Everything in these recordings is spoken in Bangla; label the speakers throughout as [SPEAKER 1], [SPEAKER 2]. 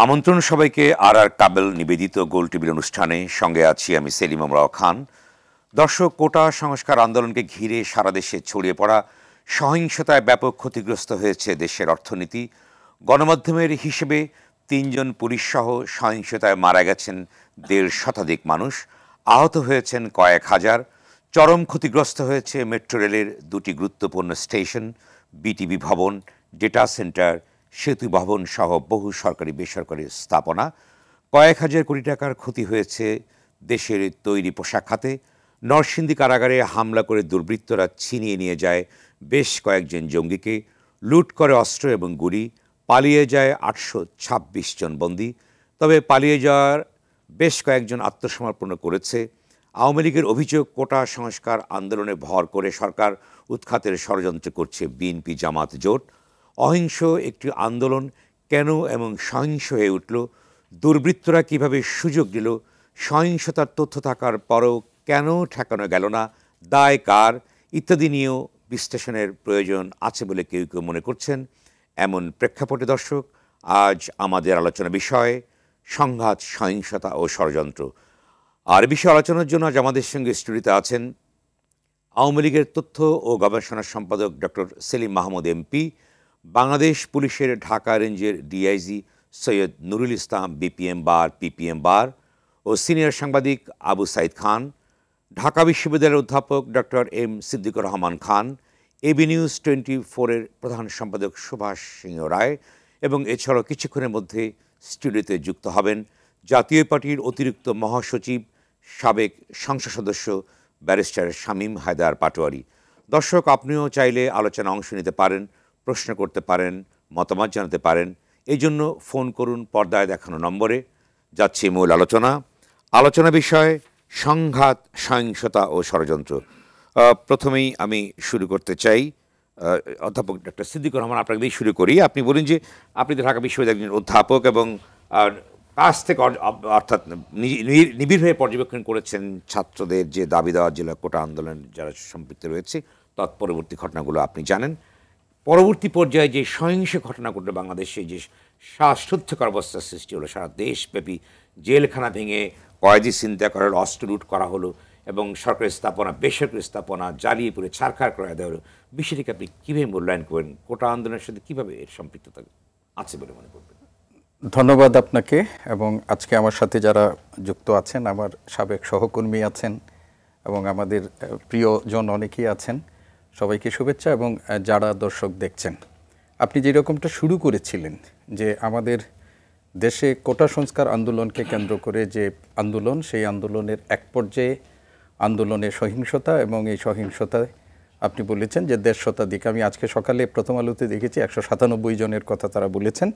[SPEAKER 1] আমন্ত্রণ সবাইকে আর কাবেল নিবেদিত গোল টিভির অনুষ্ঠানে। সঙ্গে আছি আমি সেলিম আমরাও খান। দর্শক, কোটা সংস্কার আন্দোলনকে ঘিরে সারা দেশে ছড়িয়ে পড়া সহিংসতায় ব্যাপক ক্ষতিগ্রস্ত হয়েছে দেশের অর্থনীতি। গণমাধ্যমের হিসেবে ৩ জন পুলিশ সহ সহিংসতায় মারা গেছেন ১৫০ শতাধিক মানুষ, আহত হয়েছেন কয়েক হাজার। চরম ক্ষতিগ্রস্ত হয়েছে মেট্রো রেলের ২টি গুরুত্বপূর্ণ স্টেশন, বিটিভি ভবন, ডেটা সেন্টার, সেতু ভবন সহ বহু সরকারি বেসরকারি স্থাপনা। কয়েক হাজার কোটি টাকার ক্ষতি হয়েছে দেশের তৈরি পোশাক খাতে। নরসিংদী কারাগারে হামলা করে দুর্বৃত্তরা ছিনিয়ে নিয়ে যায় বেশ কয়েকজন জঙ্গিকে, লুট করে অস্ত্র এবং গুলি, পালিয়ে যায় ৮২৬ জন বন্দী। তবে পালিয়ে যাওয়ার বেশ কয়েকজন আত্মসমর্পণ করেছে। আওয়ামী লীগের অভিযোগ, কোটা সংস্কার আন্দোলনে ভর করে সরকার উৎখাতের ষড়যন্ত্র করছে বিএনপি জামাত জোট। অহিংস একটি আন্দোলন কেন এবং সহিংস হয়ে উঠল, দুর্বৃত্তরা কিভাবে সুযোগ দিল, সহিংসতার তথ্য থাকার পরও কেন ঠেকানো গেল না, দায় কার, ইত্যাদি নিয়েও বিশ্লেষণের প্রয়োজন আছে বলে কেউ কেউ মনে করছেন। এমন প্রেক্ষাপটে দর্শক, আজ আমাদের আলোচনা বিষয় সংঘাত, সহিংসতা ও ষড়যন্ত্র। আর বিষয়ে আলোচনার জন্য আজ আমাদের সঙ্গে স্টুডিওতে আছেন আওয়ামী লীগের তথ্য ও গবেষণা সম্পাদক ডক্টর সেলিম মাহমুদ এমপি, বাংলাদেশ পুলিশের ঢাকা রেঞ্জের ডিআইজি সৈয়দ নুরুল ইসলাম বিপিএম বার পিপিএম বার ও সিনিয়র সাংবাদিক আবু সাইদ খান, ঢাকা বিশ্ববিদ্যালয়ের অধ্যাপক doctor M Siddiqur Rahman Khan, AB news 24-এর প্রধান সম্পাদক সুভাষ সিংহ রায় এবং এছাড়াও কিছুক্ষণের মধ্যে স্টুডিওতে যুক্ত হবেন জাতীয় পার্টির অতিরিক্ত মহাসচিব, সাবেক সংসদ সদস্য ব্যারিস্টার শামীম হায়দার পাটোয়ারি। দর্শক, আপনিও চাইলে আলোচনা অংশ নিতে পারেন, প্রশ্ন করতে পারেন, মতামত জানাতে পারেন। এই জন্য ফোন করুন পর্দায় দেখানো নম্বরে। যাচ্ছি মূল আলোচনা বিষয় সংঘাত, সহিংসতা ও ষড়যন্ত্র। প্রথমেই আমি শুরু করতে চাই অধ্যাপক ডক্টর সিদ্দিকুর রহমান, আপনাকে দিয়ে শুরু করি। আপনি বলুন যে আপনি ঢাকা বিশ্ববিদ্যালয়ের একজন অধ্যাপক এবং কাছ থেকে অর্থাৎ নিবিড় হয়ে পর্যবেক্ষণ করেছেন ছাত্রদের যে দাবি দেওয়া জেলা কোটা আন্দোলন যারা সম্পৃক্ত রয়েছে তৎপরবর্তী ঘটনাগুলো আপনি জানেন। পরবর্তী পর্যায়ে যে সহিংস ঘটনা ঘটল বাংলাদেশে, যে শ্বাসরুদ্ধকর অবস্থার সৃষ্টি হলো, সারা দেশব্যাপী জেলখানা ভেঙে কয়েদি ছিনতাই করা হলো, অস্ত্র লুট করা হলো এবং সরকারি স্থাপনা, বেসরকারি স্থাপনা জ্বালিয়ে পুড়ে ছারখার করে দেওয়া হলো, বিষয়টিকে আপনি কীভাবে মূল্যায়ন করেন? কোটা আন্দোলনের সাথে কীভাবে এর সম্পৃক্ততা আছে বলে মনে করবেন?
[SPEAKER 2] ধন্যবাদ আপনাকে এবং আজকে আমার সাথে যারা যুক্ত আছেন, আমার সাবেক সহকর্মী আছেন এবং আমাদের প্রিয়জন অনেকেই আছেন, সবাইকে শুভেচ্ছা। এবং যারা দর্শক দেখছেন, আপনি যেরকমটা শুরু করেছিলেন যে আমাদের দেশে কোটা সংস্কার আন্দোলনকে কেন্দ্র করে যে আন্দোলন, সেই আন্দোলনের এক পর্যায়ে আন্দোলনের সহিংসতা এবং এই সহিংসতায় আপনি বলেছেন যে ১৫০ শতাধিক। আমি আজকে সকালে প্রথম আলোতে দেখেছি ১৯৭ জনের কথা তারা বলেছেন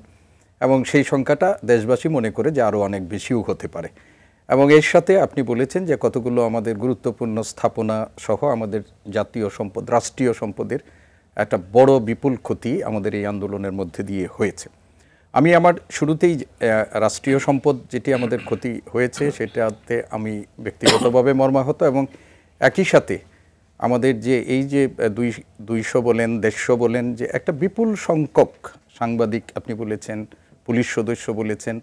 [SPEAKER 2] এবং সেই সংখ্যাটা দেশবাসী মনে করে যে আরও অনেক বেশিও হতে পারে। এবং এর সাথে আপনি বলেছেন যে কতগুলো আমাদের গুরুত্বপূর্ণ স্থাপনা সহ আমাদের জাতীয় সম্পদ, রাষ্ট্রীয় সম্পদের একটা বড় বিপুল ক্ষতি আমাদের এই আন্দোলনের মধ্যে দিয়ে হয়েছে। আমি আমার শুরুতেই রাষ্ট্রীয় সম্পদ যেটি আমাদের ক্ষতি হয়েছে সেটাতে আমি ব্যক্তিগতভাবে মর্মাহত এবং একই সাথে আমাদের যে এই যে ২০০ বলেন ১৫০ বলেন যে একটা বিপুল সংখ্যক সাংবাদিক আপনি বলেছেন, পুলিশ সদস্য বলেছেন,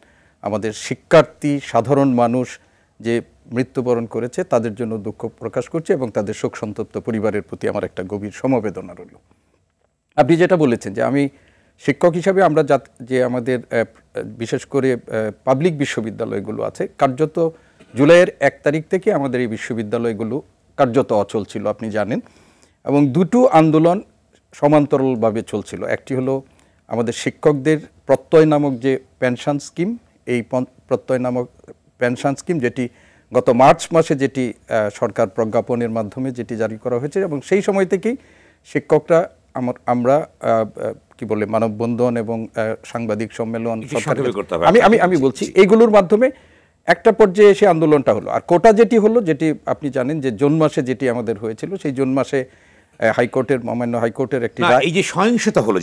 [SPEAKER 2] আমাদের শিক্ষার্থী, সাধারণ মানুষ যে মৃত্যুবরণ করেছে তাদের জন্য দুঃখ প্রকাশ করছে এবং তাদের শোক সন্তপ্ত পরিবারের প্রতি আমার একটা গভীর সমবেদনা রইল। আপনি যেটা বলেছেন যে আমি শিক্ষক হিসাবে আমরা যে আমাদের বিশেষ করে পাবলিক বিশ্ববিদ্যালয়গুলো আছে, কার্যত জুলাইয়ের ১ তারিখ থেকে আমাদের এই বিশ্ববিদ্যালয়গুলো কার্যত অচল ছিল আপনি জানেন। এবং দুটো আন্দোলন সমান্তরালভাবে চলছিল। একটি হলো আমাদের শিক্ষকদের প্রত্যয় নামক যে পেনশন স্কিম, এই প্রত্যয় নামক পেনশন স্কিম যেটি গত মার্চ মাসে যেটি সরকার প্রজ্ঞাপনের মাধ্যমে যেটি জারি করা হয়েছে এবং সেই সময় থেকেই শিক্ষকরা আমরা কি বলে মানববন্ধন এবং সাংবাদিক সম্মেলন, আমি বলছি এইগুলোর মাধ্যমে একটা পর্যায়ে এসে আন্দোলনটা হলো। আর কোটা যেটি হলো, যেটি আপনি জানেন যে জুন মাসে যেটি আমাদের হয়েছিল, সেই জুন মাসে হাইকোর্টের মাননীয় হাইকোর্টের একটি এই যে সহিংসতা হলো,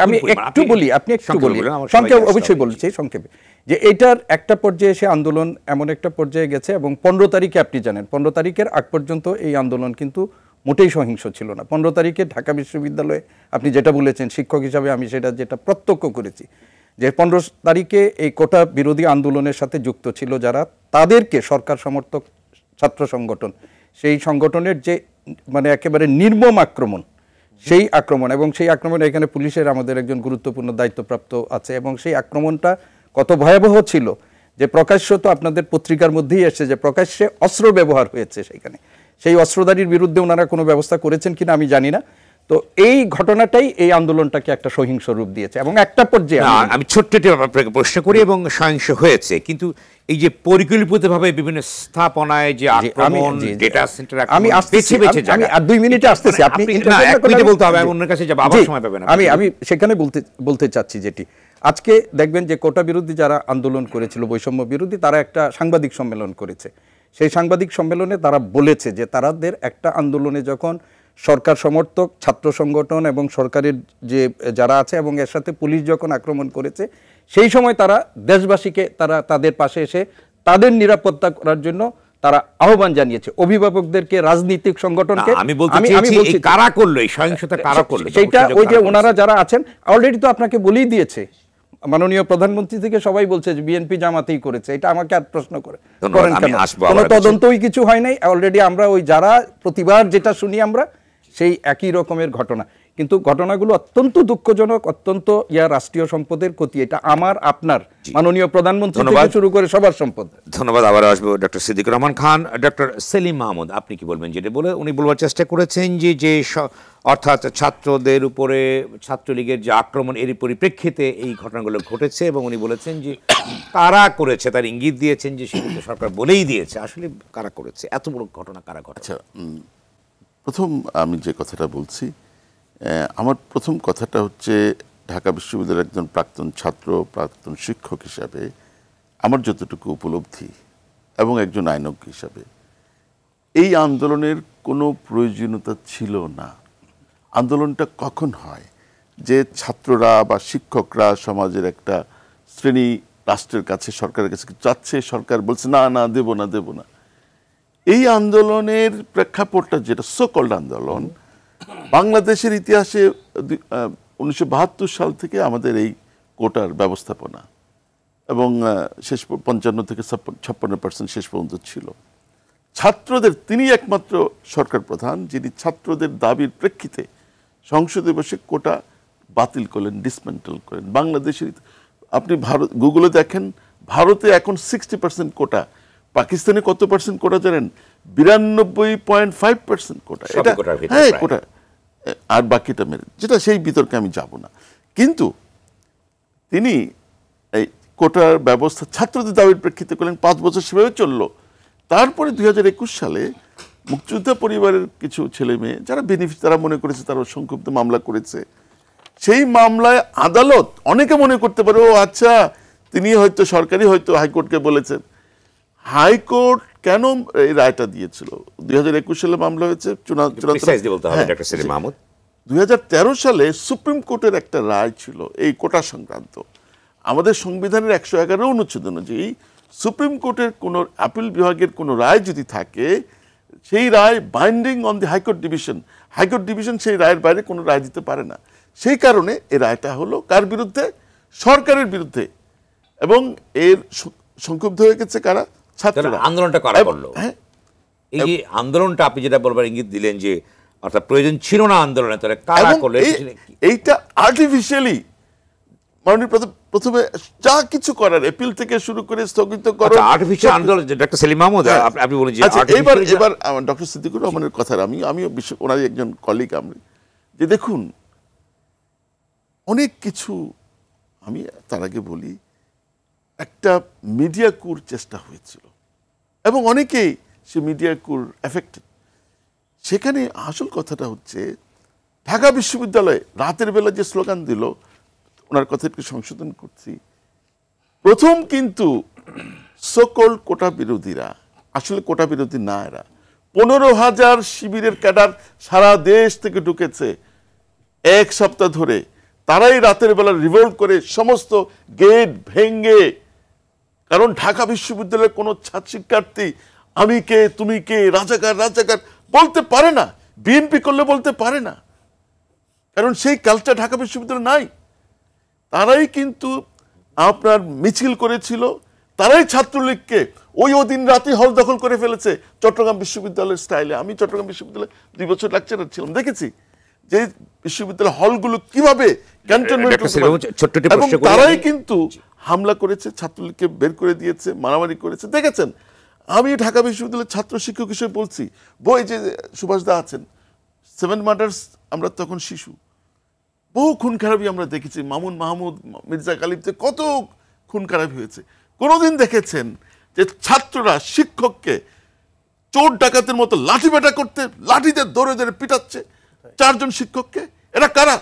[SPEAKER 2] আমি একটু বলি, আপনি একটু বলি সংক্ষেপে, অবশ্যই বলছি সংক্ষেপে, যে এটার একটা পর্যায়ে এসে আন্দোলন এমন একটা পর্যায়ে গেছে এবং ১৫ তারিখে আপনি জানেন ১৫ তারিখের আগ পর্যন্ত এই আন্দোলন কিন্তু মোটেই সহিংস ছিল না। ১৫ তারিখে ঢাকা বিশ্ববিদ্যালয়ে আপনি যেটা বলেছেন শিক্ষক হিসাবে আমি যেটা প্রত্যক্ষ করেছি যে 15 তারিখে এই কোটা বিরোধী আন্দোলনের সাথে যুক্ত ছিল যারা, তাদেরকে সরকার সমর্থক ছাত্র সংগঠন, সেই সংগঠনের যে মানে একেবারে নির্মম আক্রমণ, সেই আক্রমণ, এবং সেই আক্রমণে এখানে পুলিশের আমাদের একজন গুরুত্বপূর্ণ দায়িত্বপ্রাপ্ত আছে, এবং সেই আক্রমণটা কত ভয়াবহ ছিল যে প্রকাশ্য তো আপনাদের পত্রিকার মধ্যেই এসেছে যে প্রকাশ্যে অস্ত্র ব্যবহার হয়েছে সেখানে। সেই অস্ত্রধারীর বিরুদ্ধে ওনারা কোনো ব্যবস্থা করেছেন কিনা আমি জানি না। তো এই ঘটনাটাই এই আন্দোলনটাকে একটা সহিংস রূপ দিয়েছে, এবং একটা পর্যায়ে
[SPEAKER 1] আমি ছোট্ট আপনাকে প্রশ্ন করি, এবং সহিংস হয়েছে, কিন্তু এই যে পরিকল্পিতভাবে বিভিন্ন স্থাপনায় যে আক্রমণ, ডেটা সেন্টার,
[SPEAKER 2] আমি আসতেছি, আমি আর 2 মিনিটে আসতেছি, আপনি
[SPEAKER 1] বলতে হবে, আমি অন্যের কাছে যাব, আবার সময় পাবেন।
[SPEAKER 2] আমি সেখানে বলতে চাচ্ছি যেটি আজকে দেখবেন যে কোটা বিরোধী যারা আন্দোলন করেছিল, বৈষম্য বিরোধী, তারা একটা সাংবাদিক সম্মেলন করেছে। সেই সাংবাদিক সম্মেলনে তারা বলেছে যে তাদের একটা আন্দোলনে যখন সরকার সমর্থক ছাত্র সংগঠন এবং সরকারের যে যারা আছে এবং এর সাথে পুলিশ যখন আক্রমণ করেছে, সেই সময় তারা দেশবাসীকে তাদের পাশে এসে তাদের নিরাপত্তা করার জন্য তারা আহ্বান জানিয়েছে, অভিভাবকদেরকে, রাজনৈতিক সংগঠনকে।
[SPEAKER 1] আমি বলছি কারা করলো এই সহিংসতা, কারা করলো
[SPEAKER 2] সেটা ওই যে ওনারা যারা আছেন অলরেডি তো আপনাকে বলেই দিয়েছে, মাননীয় প্রধানমন্ত্রী থেকে সবাই বলছে যে বিএনপি জামাতেই করেছে। এটা আমাকে আর প্রশ্ন করেন কেন? কোনো তদন্তই কিছু হয় নাই। অলরেডি আমরা ওই যারা প্রতিবার যেটা শুনি আমরা সেই একই রকমের ঘটনা, কিন্তু ঘটনাগুলো অত্যন্ত দুঃখজনক, অত্যন্ত রাষ্ট্রীয় সম্পদের ক্ষতি। এটা আমার আপনার মাননীয় প্রধানমন্ত্রী থেকে শুরু করে সবার সম্পদ।
[SPEAKER 1] ধন্যবাদ। আবার আসবো ডক্টর সিদ্দিকুর রহমান খান। ডক্টর সেলিম মাহমুদ, আপনি কি বলবেন? যেটা উনি বলবার চেষ্টা করেছেন যে অর্থাৎ ছাত্রদের উপরে ছাত্রলীগের যে আক্রমণ, এর পরিপ্রেক্ষিতে এই ঘটনাগুলো ঘটেছে, এবং উনি বলেছেন যে কারা করেছে তার ইঙ্গিত দিয়েছেন যে সেগুলো সরকার বলেই দিয়েছে। আসলে কারা করেছে এত বড় ঘটনা, কারা ঘটেছে?
[SPEAKER 3] প্রথম আমি যে কথাটা বলছি, আমার প্রথম কথাটা হচ্ছে ঢাকা বিশ্ববিদ্যালয়ের একজন প্রাক্তন ছাত্র, প্রাক্তন শিক্ষক হিসাবে আমার যতটুকু উপলব্ধি এবং একজন আইনজ্ঞ হিসাবে, এই আন্দোলনের কোনো প্রয়োজনীয়তা ছিল না। আন্দোলনটা কখন হয় যে ছাত্ররা বা শিক্ষকরা সমাজের একটা শ্রেণী রাষ্ট্রের কাছে, সরকারের কাছে চাচ্ছে, সরকার বলছে না না দেব না দেব না। এই আন্দোলনের প্রেক্ষাপটটা যেটা সোকল্ড আন্দোলন, বাংলাদেশের ইতিহাসে 1972 সাল থেকে আমাদের এই কোটার ব্যবস্থাপনা, এবং শেষ 55 থেকে 56% শেষ পর্যন্ত ছিল ছাত্রদের। তিনি একমাত্র সরকার প্রধান যিনি ছাত্রদের দাবির প্রেক্ষিতে সংসদে বসে কোটা বাতিল করলেন, ডিসমেন্টেল করেন। বাংলাদেশের আপনি গুগলে দেখেন, ভারতে এখন 60% কোটা, পাকিস্তানে কত পার্সেন্ট কোটা জানেন? 92.5% কোটা। এটা হ্যাঁ কোটা, আর বাকিটা মেরে, যেটা সেই বিতর্কে আমি যাব না। কিন্তু তিনি এই কোটার ব্যবস্থা ছাত্রদের দাবির প্রেক্ষিতে করলেন, 5 বছর সেভাবে চললো। তারপরে 2021 সালে মুক্তিযোদ্ধা পরিবারের কিছু ছেলে মেয়ে যারা বেনিফিট, তারা মনে করেছে তারা সংক্ষিপ্ত মামলা করেছে। সেই মামলায় আদালত, অনেকে মনে করতে পারে ও আচ্ছা তিনি হয়তো সরকারি হয়তো হাইকোর্টকে বলেছেন। হাইকোর্ট কেন এই রায়টা দিয়েছিল? 2021 সালে মামলা হয়েছে, 2013 সালে সুপ্রিম কোর্টের একটা রায় ছিল এই কোটা সংক্রান্ত। আমাদের সংবিধানের 111 অনুচ্ছেদ অনুযায়ী সুপ্রিম কোর্টের কোনো আপিল বিভাগের কোনো রায় যদি থাকে, সেই রায় binding on the high court division. High court division সেই রায়ের বাইরে কোনো রায় দিতে পারে না। সেই কারণে এই রায়টা হলো কার বিরুদ্ধে? সরকারের বিরুদ্ধে। এবং এর সংক্ষুব্ধ হয়ে গেছে কারা? ছাত্ররা।
[SPEAKER 1] আন্দোলনটা কারা করলো? এই যে আন্দোলনটা আপনি যেটা বলবার ইঙ্গিত দিলেন যে অর্থাৎ প্রয়োজন ছিল না আন্দোলনে, তাহলে কারা করলো?
[SPEAKER 3] এইটা আর্টিফিশিয়ালি মাননীয় প্রথমে যা কিছু করার এপিল থেকে শুরু করে স্থগিত করা
[SPEAKER 1] আর্টিফিশিয়াল আন্দোলন। ডক্টর সেলিম মাহমুদ, আপনি বলেন যে
[SPEAKER 3] এবার ডক্টর সিদ্দিকুর রহমানের কথার আমিও ওনারই একজন কলিগ, আমি যে দেখুন অনেক কিছু, আমি তার আগে বলি, একটা মিডিয়া কুর চেষ্টা হয়েছিল এবং অনেকেই সে মিডিয়া কুর এফেক্টেড। সেখানে আসল কথাটা হচ্ছে ঢাকা বিশ্ববিদ্যালয়ে রাতের বেলা যে স্লোগান দিল, ওনার কথা একটু সংশোধন করছি, প্রথম কিন্তু সকল কোটা বিরোধীরা, আসলে কোটা বিরোধী না, এরা 15,000 শিবিরের ক্যাডার সারা দেশ থেকে ঢুকেছে 1 সপ্তাহ ধরে। তারাই রাতের বেলা রিভোল্ট করে সমস্ত গেট ভেঙ্গে, কারণ ঢাকা বিশ্ববিদ্যালয়ের কোনো ছাত্র শিক্ষার্থী আমি কে তুমি কে রাজাকার রাজাকার বলতে পারে না, বিএনপি করলে বলতে পারে না, কারণ সেই কালচার ঢাকা বিশ্ববিদ্যালয়ে নাই। তারাই কিন্তু আপনার মিছিল করেছিল, তারাই ছাত্রলীগকে ওই দিন রাতে হল দখল করে ফেলেছে চট্টগ্রাম বিশ্ববিদ্যালয়ের স্টাইলে। আমি চট্টগ্রাম বিশ্ববিদ্যালয়ে 2 বছর লেকচারার ছিলাম, দেখেছি যে বিশ্ববিদ্যালয় হলগুলো কিভাবে ক্যান্টনমেন্ট, এবং তারাই কিন্তু হামলা করেছে, ছাত্রলীগকে বের করে দিয়েছে, মারামারি করেছে, দেখেছেন। আমি ঢাকা বিশ্ববিদ্যালয়ের ছাত্র শিক্ষক হিসেবে বলছি, বই যে সুভাষ দা আছেন, 7 মার্ডার্স, আমরা তখন শিশু, বহু খুন খারাপি আমরা দেখেছি। মামুন মাহমুদ, মির্জা গালিবতে কত খুন খারাপি হয়েছে। কোনোদিন দেখেছেন যে ছাত্ররা শিক্ষককে চোর ডাকাতের মতো লাঠি পেটা করতে, লাঠিতে দৌড়ে দৌড়ে পিটাচ্ছে 4 জন শিক্ষককে? এরা কারা?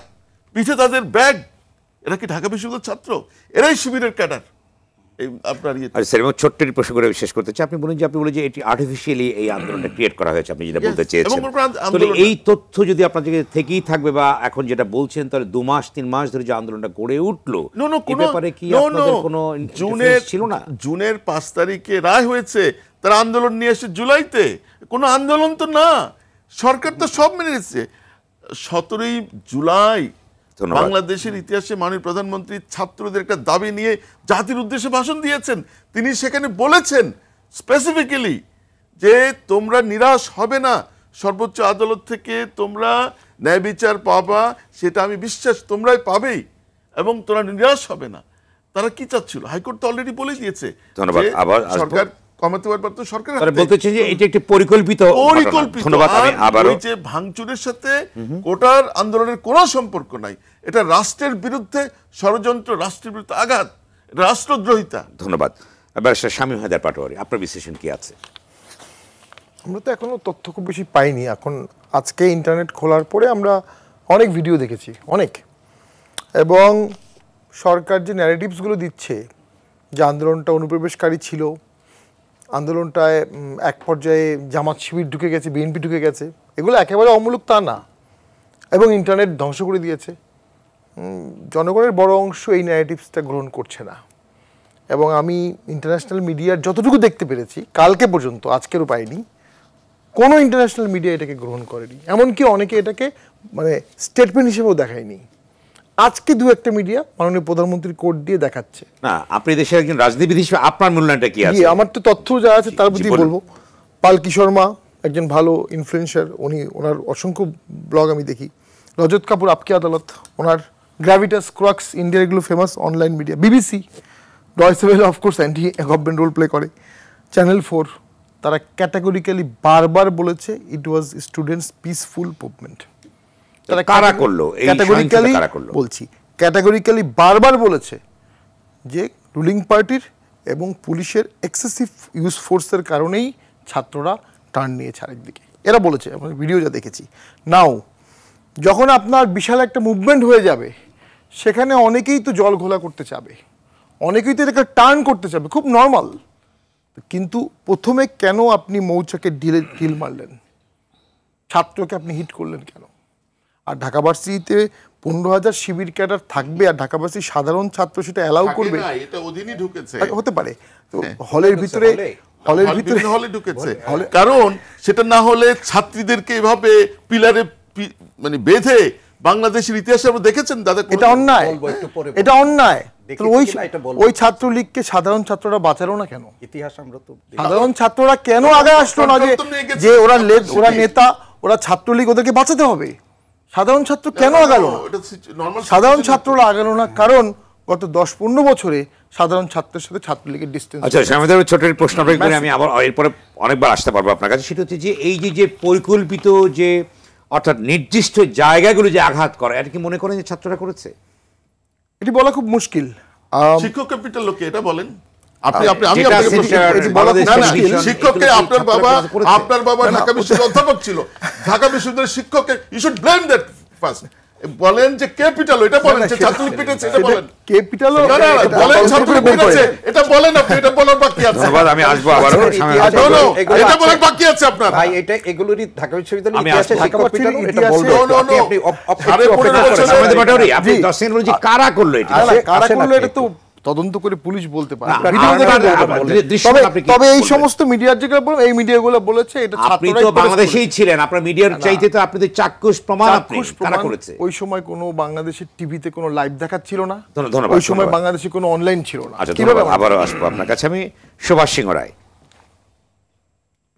[SPEAKER 3] পিঠে তাদের ব্যাগ। এরা কি ঢাকা বিশ্ববিদ্যালয়ের ছাত্র? এরাই শিবিরের ক্যাডার। আপনার
[SPEAKER 1] ছোট্ট প্রশ্ন করে শেষ করতে চাই। আপনি বলেন যে এটি আর্টিফিশিয়ালি এই আন্দোলনটা ক্রিয়েট করা হয়েছে, আপনি যেটা বলতে চেয়েছেন। এই তথ্য যদি আপনার দিকে থেকেই থাকবে, বা এখন যেটা বলছেন, তাহলে 2 মাস 3 মাস ধরে যে আন্দোলনটা গড়ে উঠলো, এই ব্যাপারে কি আপনাদের কোনো ছিল না?
[SPEAKER 3] জুনের 5 তারিখে রায় হয়েছে, তারা আন্দোলন নিয়ে এসে জুলাইতে। কোনো আন্দোলন তো না, সরকার তো সব মেনে নিয়েছে। 17ই জুলাই বাংলাদেশের ইতিহাসে মাননীয় প্রধানমন্ত্রী ছাত্রদের একটা দাবি নিয়ে জাতির উদ্দেশ্যে ভাষণ দিয়েছেন। তিনি সেখানে বলেছেন স্পেসিফিক্যালি যে তোমরা নিরাশ হবে না, সর্বোচ্চ আদালত থেকে তোমরা ন্যায় বিচার পাবা, সেটা আমি বিশ্বাস তোমরাই পাবেই, এবং তোমরা নিরাশ হবে না। তারা কি চাচ্ছিল? হাইকোর্ট তো অলরেডি বলে দিয়েছে।
[SPEAKER 1] ধন্যবাদ। আবার
[SPEAKER 3] সরকার কমাতে পারবে তো সরকার
[SPEAKER 1] বলতে চাই যে এটা একটি পরিকল্পিত। ধন্যবাদ। আমি আবারও
[SPEAKER 3] যে ভাঙচুরের সাথে কোটার আন্দোলনের কোনো সম্পর্ক নাই। এটা রাষ্ট্রের বিরুদ্ধে ষড়যন্ত্র, রাষ্ট্রের বিরুদ্ধে আঘাত, রাষ্ট্রদ্রোহিতা।
[SPEAKER 1] ধন্যবাদ। এবার শামীম হায়দার পাটোয়ারি, আপনার বিশ্লেষণ কি আছে?
[SPEAKER 4] আমরা তো এখনো তথ্য খুব বেশি পাইনি। এখন আজকে ইন্টারনেট খোলার পরে আমরা অনেক ভিডিও দেখেছি, অনেক, এবং সরকার যে ন্যারেটিভসগুলো দিচ্ছে যে আন্দোলনটা অনুপ্রবেশকারী ছিল, আন্দোলনটায় এক পর্যায়ে জামাত শিবির ঢুকে গেছে, বিএনপি ঢুকে গেছে, এগুলো একেবারে অমূলক তা না, এবং ইন্টারনেট ধ্বংস করে দিয়েছে। জনগণের বড় অংশ এই ন্যারেটিভসটা গ্রহণ করছে না, এবং আমি ইন্টারন্যাশনাল মিডিয়ার যতটুকু দেখতে পেরেছি কালকে পর্যন্ত, আজকেরও পাইনি, কোনো ইন্টারন্যাশনাল মিডিয়া এটাকে গ্রহণ করেনি। এমনকি অনেকে এটাকে মানে স্টেটমেন্ট হিসেবেও দেখায়নি। আজকে 2-1টা মিডিয়া মাননীয় প্রধানমন্ত্রীর কোড দিয়ে দেখাচ্ছে।
[SPEAKER 1] না, আপনি দেশের একজন রাজনীতিবিদ হিসেবে আপনার মূল্যায়নটা কি আছে?
[SPEAKER 4] আমার তো তথ্য যা আছে তার প্রতি বলবো। পালকি শর্মা একজন ভালো ইনফ্লুয়েন্সার, ওনার অসংখ্য ব্লগ আমি দেখি। রজত কাপুর, আপকি আদালত, ওনার গ্র্যাভিটাস, ক্রক্স, ইন্ডিয়া, এগুলো famous online media. BBC, Deutsche Welle of course anti government role play করে। চ্যানেল 4, তারা ক্যাটাগরিক্যালি বারবার বলেছে it was students peaceful movement. তারা
[SPEAKER 1] কারা করলো?
[SPEAKER 4] ক্যাটাগরিক্যালি বলছি, ক্যাটাগরিক্যালি বারবার বলেছে যে রুলিং পার্টির এবং পুলিশের এক্সেসিভ ইউজ ফোর্সের কারণেই ছাত্ররা টার্ন নিয়েছে আরেকদিকে, এরা বলেছে। আমরা ভিডিও যা দেখেছি। নাও যখন আপনার বিশাল একটা মুভমেন্ট হয়ে যাবে, সেখানে অনেকেই তো জল ঘোলা করতে চাবে, অনেকেই তো এটাকে টার্ন করতে চাবে, খুব নর্মাল। কিন্তু প্রথমে কেন আপনি মৌচাকে ঢিল মারলেন? ছাত্রকে আপনি হিট করলেন কেন? আর ঢাকা ভার্সিটিতে 15,000 শিবির ক্যাডার থাকবে, আর ঢাকা ভার্সিটির সাধারণ ছাত্র সেটা অ্যালাউ করবে?
[SPEAKER 3] এটা অধীনই ঢুকেছে,
[SPEAKER 4] হতে পারে। তো হলের ভিতরে
[SPEAKER 3] হলে ঢুকেছে, কারণ সেটা না হলে ছাত্রীদেরকে এভাবে পিলারে মানে বেঁধে বাংলাদেশের ইতিহাসে আমরা দেখেছেন দাদা,
[SPEAKER 4] এটা অন্যায়, এটা অন্যায়। ওই ছাত্রলীগকে সাধারণ ছাত্ররা বাঁচালো না কেন? ইতিহাস আমরা তো সাধারণ ছাত্ররা কেন আগে আসলো না যে ওরা নেতা, ওরা ছাত্রলীগ, ওদেরকে বাঁচাতে হবে? সাধারণ ছাত্র কেন আগালো না? সাধারণ ছাত্ররা আগালো না কারণ গত 10-15 বছরে সাধারণ ছাত্রের সাথে ছাত্রলীগের ডিসটেন্স।
[SPEAKER 1] আচ্ছা, আমাদের ছোট প্রশ্ন করে আমি আবার এরপরে অনেকবার আসতে পারবো আপনার কাছে। সেটা হচ্ছে যে এই যে পরিকল্পিত যে, অর্থাৎ নির্দিষ্ট জায়গাগুলো যে আঘাত করা, এটা কি মনে করেন যে ছাত্ররা করেছে?
[SPEAKER 4] এটি বলা খুব মুশকিল।
[SPEAKER 3] শিক্ষক ক্যাপিটাল লোকে এটা বলেন আপনি, শিক্ষককে আপনার বাবা ঢাকা বিশ্ববিদ্যালয়ের অধ্যাপক ছিল, ঢাকা বিশ্ববিদ্যালয়ের শিক্ষককে you should blame that first. বলেন যে ক্যাপিটাল, এটা বলেন যে ছাত্রলীগ পিটেছে, এটা বলেন ক্যাপিটাল, বলেন ছাত্রলীগ পিটেছে, এটা বলেন আপনি, এটা বলার বাকি আছে।
[SPEAKER 1] আমি আসবো আবার,
[SPEAKER 3] এটা বলার বাকি আছে আপনার
[SPEAKER 4] ভাই। এটা এগুলোরই ঢাকা বিশ্ববিদ্যালয়ের ইতিহাসে শিক্ষক পিটানো, এটা বলবেন আপনি।
[SPEAKER 1] আপনি 10 সেকেন্ড বলছি কারা করলো এটা?
[SPEAKER 4] কারা করলো এটা তো তদন্ত করে পুলিশ বলতে পারে।
[SPEAKER 1] না,
[SPEAKER 4] ভিডিও
[SPEAKER 1] আপনার-
[SPEAKER 4] দেখে বলতে
[SPEAKER 1] আপনার-
[SPEAKER 4] পারে।
[SPEAKER 1] দৃশ্যমান
[SPEAKER 4] তবে
[SPEAKER 1] আপনি কি
[SPEAKER 4] তবে এই
[SPEAKER 1] বলবেন?
[SPEAKER 4] সমস্ত মিডিয়ার যেগুলো বলবো, এই মিডিয়াগুলো বলেছে এটা
[SPEAKER 1] আপনি
[SPEAKER 4] ছাত্ররাই
[SPEAKER 1] তো
[SPEAKER 4] করেছে।
[SPEAKER 1] বাংলাদেশেই ছিলেন, আপনার মিডিয়ার চাইতে তো আপনি তো চাক্ষুষ প্রমাণ আপনি
[SPEAKER 4] চাক্ষুষ
[SPEAKER 1] কারা
[SPEAKER 4] প্রমাণ,
[SPEAKER 1] করেছে।
[SPEAKER 4] ওই সময় কোনো বাংলাদেশের টিভিতে কোনো লাইভ দেখাচ্ছিল না,
[SPEAKER 1] ধন্যবাদ,
[SPEAKER 4] ওই সময়
[SPEAKER 1] ধন্যবাদ।
[SPEAKER 4] বাংলাদেশে কোনো অনলাইন ছিল না।
[SPEAKER 1] আচ্ছা,
[SPEAKER 4] কিভাবে
[SPEAKER 1] ধন্যবাদ। আবারও আসবো আপনার কাছে আমি। সুভাষ সিংহ রায়।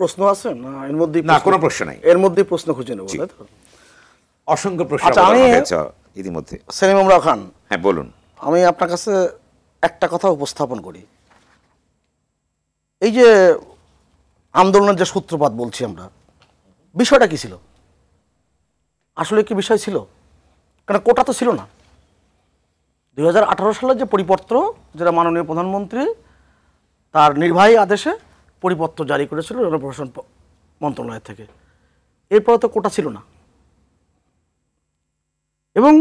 [SPEAKER 5] প্রশ্ন আছে না এর মধ্যে?
[SPEAKER 1] না, কোনো প্রশ্ন নাই।
[SPEAKER 5] এর মধ্যে প্রশ্ন খুঁজে নেব, তাই তো?
[SPEAKER 1] অসংখ্য প্রশ্ন
[SPEAKER 5] আচ্ছা,
[SPEAKER 1] আবার
[SPEAKER 5] আমি-
[SPEAKER 1] হয়েছে ইতিমধ্যে।
[SPEAKER 5] সেলিম ইমরান খান,
[SPEAKER 1] হ্যাঁ, বলুন।
[SPEAKER 5] আমি আপনার কাছে একটা কথা উপস্থাপন করি। এই যে আন্দোলনের যে সূত্রপাত বলছি আমরা, বিষয়টা কি ছিল? আসলে কি বিষয় ছিল? কারণ কোটা তো ছিল না। 2018 সালের যে পরিপত্র, যেটা মাননীয় প্রধানমন্ত্রী তার নির্বাহী আদেশে পরিপত্র জারি করেছিল জনপ্রশাসন মন্ত্রণালয় থেকে, এরপরে তো কোটা ছিল না। এবং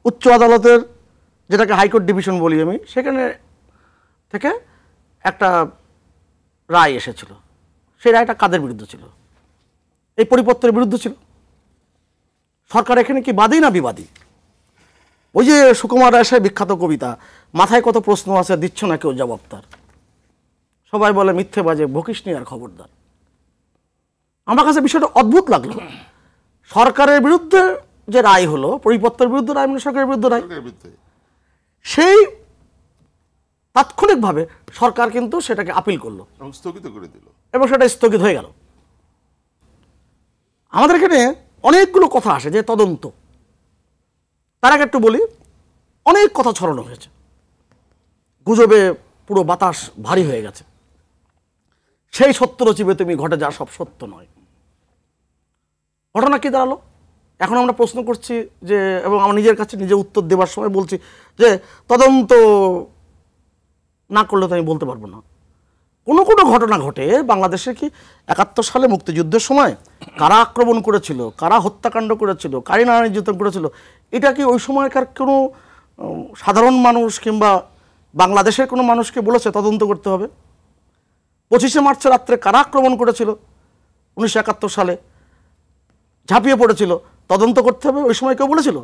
[SPEAKER 5] উচ্চ আদালতের, যেটাকে হাইকোর্ট ডিভিশন বলি আমি, সেখানে থেকে একটা রায় এসেছিল। সেই রায়টা কাদের বিরুদ্ধে ছিল? এই পরিপত্রের বিরুদ্ধে ছিল। সরকার এখানে কি বাদী না বিবাদী? ওই যে সুকুমার রায় সাহেব বিখ্যাত কবিতা, মাথায় কত প্রশ্ন আছে দিচ্ছ না কেউ জবাব তার, সবাই বলে মিথ্যে বাজে বকিস নি আর খবরদার। আমার কাছে বিষয়টা অদ্ভুত লাগলো। সরকারের বিরুদ্ধে যে রায় হলো, পরিপত্রের বিরুদ্ধে রায়, মানে সরকারের বিরুদ্ধে রায়, সেই তাৎক্ষণিকভাবে সরকার কিন্তু সেটাকে আপিল করলো
[SPEAKER 3] এবং স্থগিত করে দিল।
[SPEAKER 5] এবং সেটা স্থগিত হয়ে গেল। আমাদের এখানে অনেকগুলো কথা আসে যে তদন্ত, তার আগে একটু বলি, অনেক কথা ছড়ানো হয়েছে, গুজবে পুরো বাতাস ভারী হয়ে গেছে। সেই সত্য রচিবে তুমি, ঘটে যা সব সত্য নয়। ঘটনা কি দাঁড়ালো? এখন আমরা প্রশ্ন করছি যে, এবং আমার নিজের কাছে নিজে উত্তর দেওয়ার সময় বলছি যে তদন্ত না করলে তো আমি বলতে পারবো না। কোনো কোনো ঘটনা ঘটে বাংলাদেশে, কি 71 সালে মুক্তিযুদ্ধের সময় কারা আক্রমণ করেছিল, কারা হত্যাকাণ্ড করেছিল, কারা নারী নির্যাতন করেছিল, এটা কি ওই সময়কার কোনো সাধারণ মানুষ কিংবা বাংলাদেশের কোনো মানুষকে বলেছে তদন্ত করতে হবে? 25শে মার্চ রাত্রে কারা আক্রমণ করেছিল 1971 সালে, ঝাঁপিয়ে পড়েছিল, তদন্ত করতে হবে, ওই সময় কেউ বলেছিল?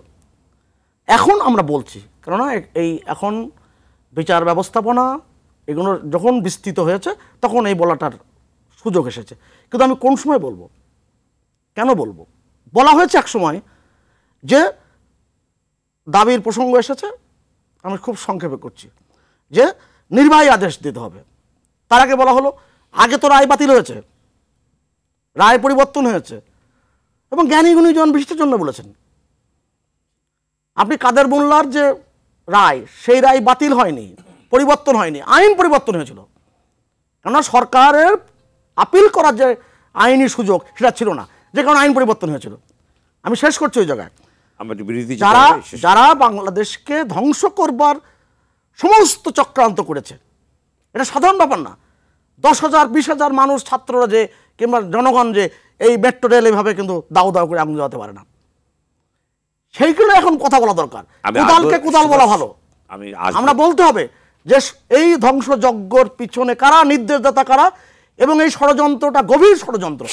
[SPEAKER 5] এখন আমরা বলছি, কেননা এই এখন বিচার ব্যবস্থাপনা এগুলো যখন বিস্তৃত হয়েছে তখন এই বলাটার সুযোগ এসেছে। কিন্তু আমি কোন সময় বলবো, কেন বলবো? বলা হয়েছে এক সময় যে দাবির প্রসঙ্গ এসেছে, আমি খুব সংক্ষেপে করছি, যে নির্বাহী আদেশ দিতে হবে। তার আগে বলা হলো আগে তো রায় বাতিল হয়েছে, রায় পরিবর্তন হয়েছে, এবং জ্ঞানী গুণীজন বিশিষ্টের জন্য বলেছেন। আপনি কাদের মোল্লার যে রায়, সেই রায় বাতিল হয়নি, পরিবর্তন হয়নি, আইন পরিবর্তন হয়েছিল। কেননা সরকারের আপিল করার যে আইনি সুযোগ সেটা ছিল না, যে কারণে আইন পরিবর্তন হয়েছিল। আমি শেষ করছি ওই জায়গায়। যারা বাংলাদেশকে ধ্বংস করবার সমস্ত চক্রান্ত করেছে, এটা সাধারণ ব্যাপার না। 10,000 20,000 মানুষ, ছাত্ররা যে কিংবা জনগণ যে এই মেট্রো রেল এইভাবে কিন্তু দাও দাও করে আগুন জ্বালাতে পারে না। সেইগুলো এখন কথা বলা দরকার। কোদালকে কোদাল বলা ভালো। আমরা বলতে হবে যে এই ধ্বংসযজ্ঞর পিছনে কারা, নির্দেশদাতা কারা, এবং এই ষড়যন্ত্রটা গভীর ষড়যন্ত্র।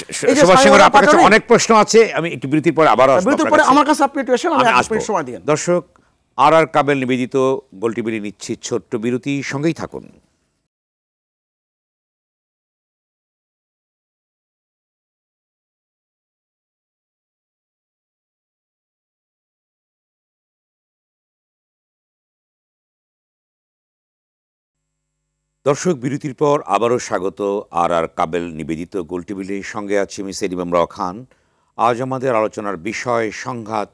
[SPEAKER 1] অনেক প্রশ্ন আছে, আমি একটু বিরতির পরে আবার
[SPEAKER 5] বিরতির পরে আমার কাছে আপনি একটু এসে সময় দিন।
[SPEAKER 1] দর্শক, আর কাবেল নিবেদিত গোল টিভি নিচ্ছি ছোট্ট বিরতি, সঙ্গেই থাকুন। দর্শক, বিরতির পর আবারও স্বাগত আর কাবেল নিবেদিত গোল টিভির সঙ্গে আছি আমি সেলিম ইমরান খান। আজ আমাদের আলোচনার বিষয় সংঘাত,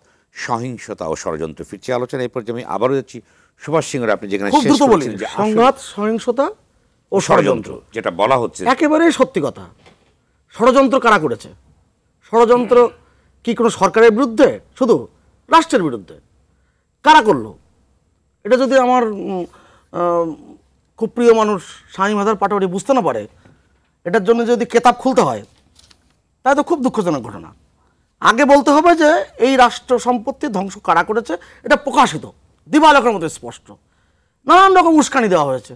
[SPEAKER 1] সহিংসতা ও ষড়যন্ত্র। ফিরছি আলোচনা। এই পর্যায়ে আমি আবারও যাচ্ছি সুভাষ সিংহ, আপনি যেখানে শেষ করেছেন যে
[SPEAKER 5] সংঘাত, সহিংসতা ও ষড়যন্ত্র,
[SPEAKER 1] যেটা বলা হচ্ছে
[SPEAKER 5] একেবারেই সত্যি কথা। ষড়যন্ত্র কারা করেছে? ষড়যন্ত্র কি কোনো সরকারের বিরুদ্ধে? শুধু রাষ্ট্রের বিরুদ্ধে। কারা করলো এটা? যদি আমার খুব প্রিয় মানুষ শামীম হায়দার পাটোয়ারি বুঝতে না পারে, এটার জন্য যদি কেতাব খুলতে হয়, তাই তো খুব দুঃখজনক ঘটনা। আগে বলতে হবে যে এই রাষ্ট্র সম্পত্তি ধ্বংস কারা করেছে, এটা প্রকাশিত, দিবালোকের মতো স্পষ্ট। নানান রকম উস্কানি দেওয়া হয়েছে,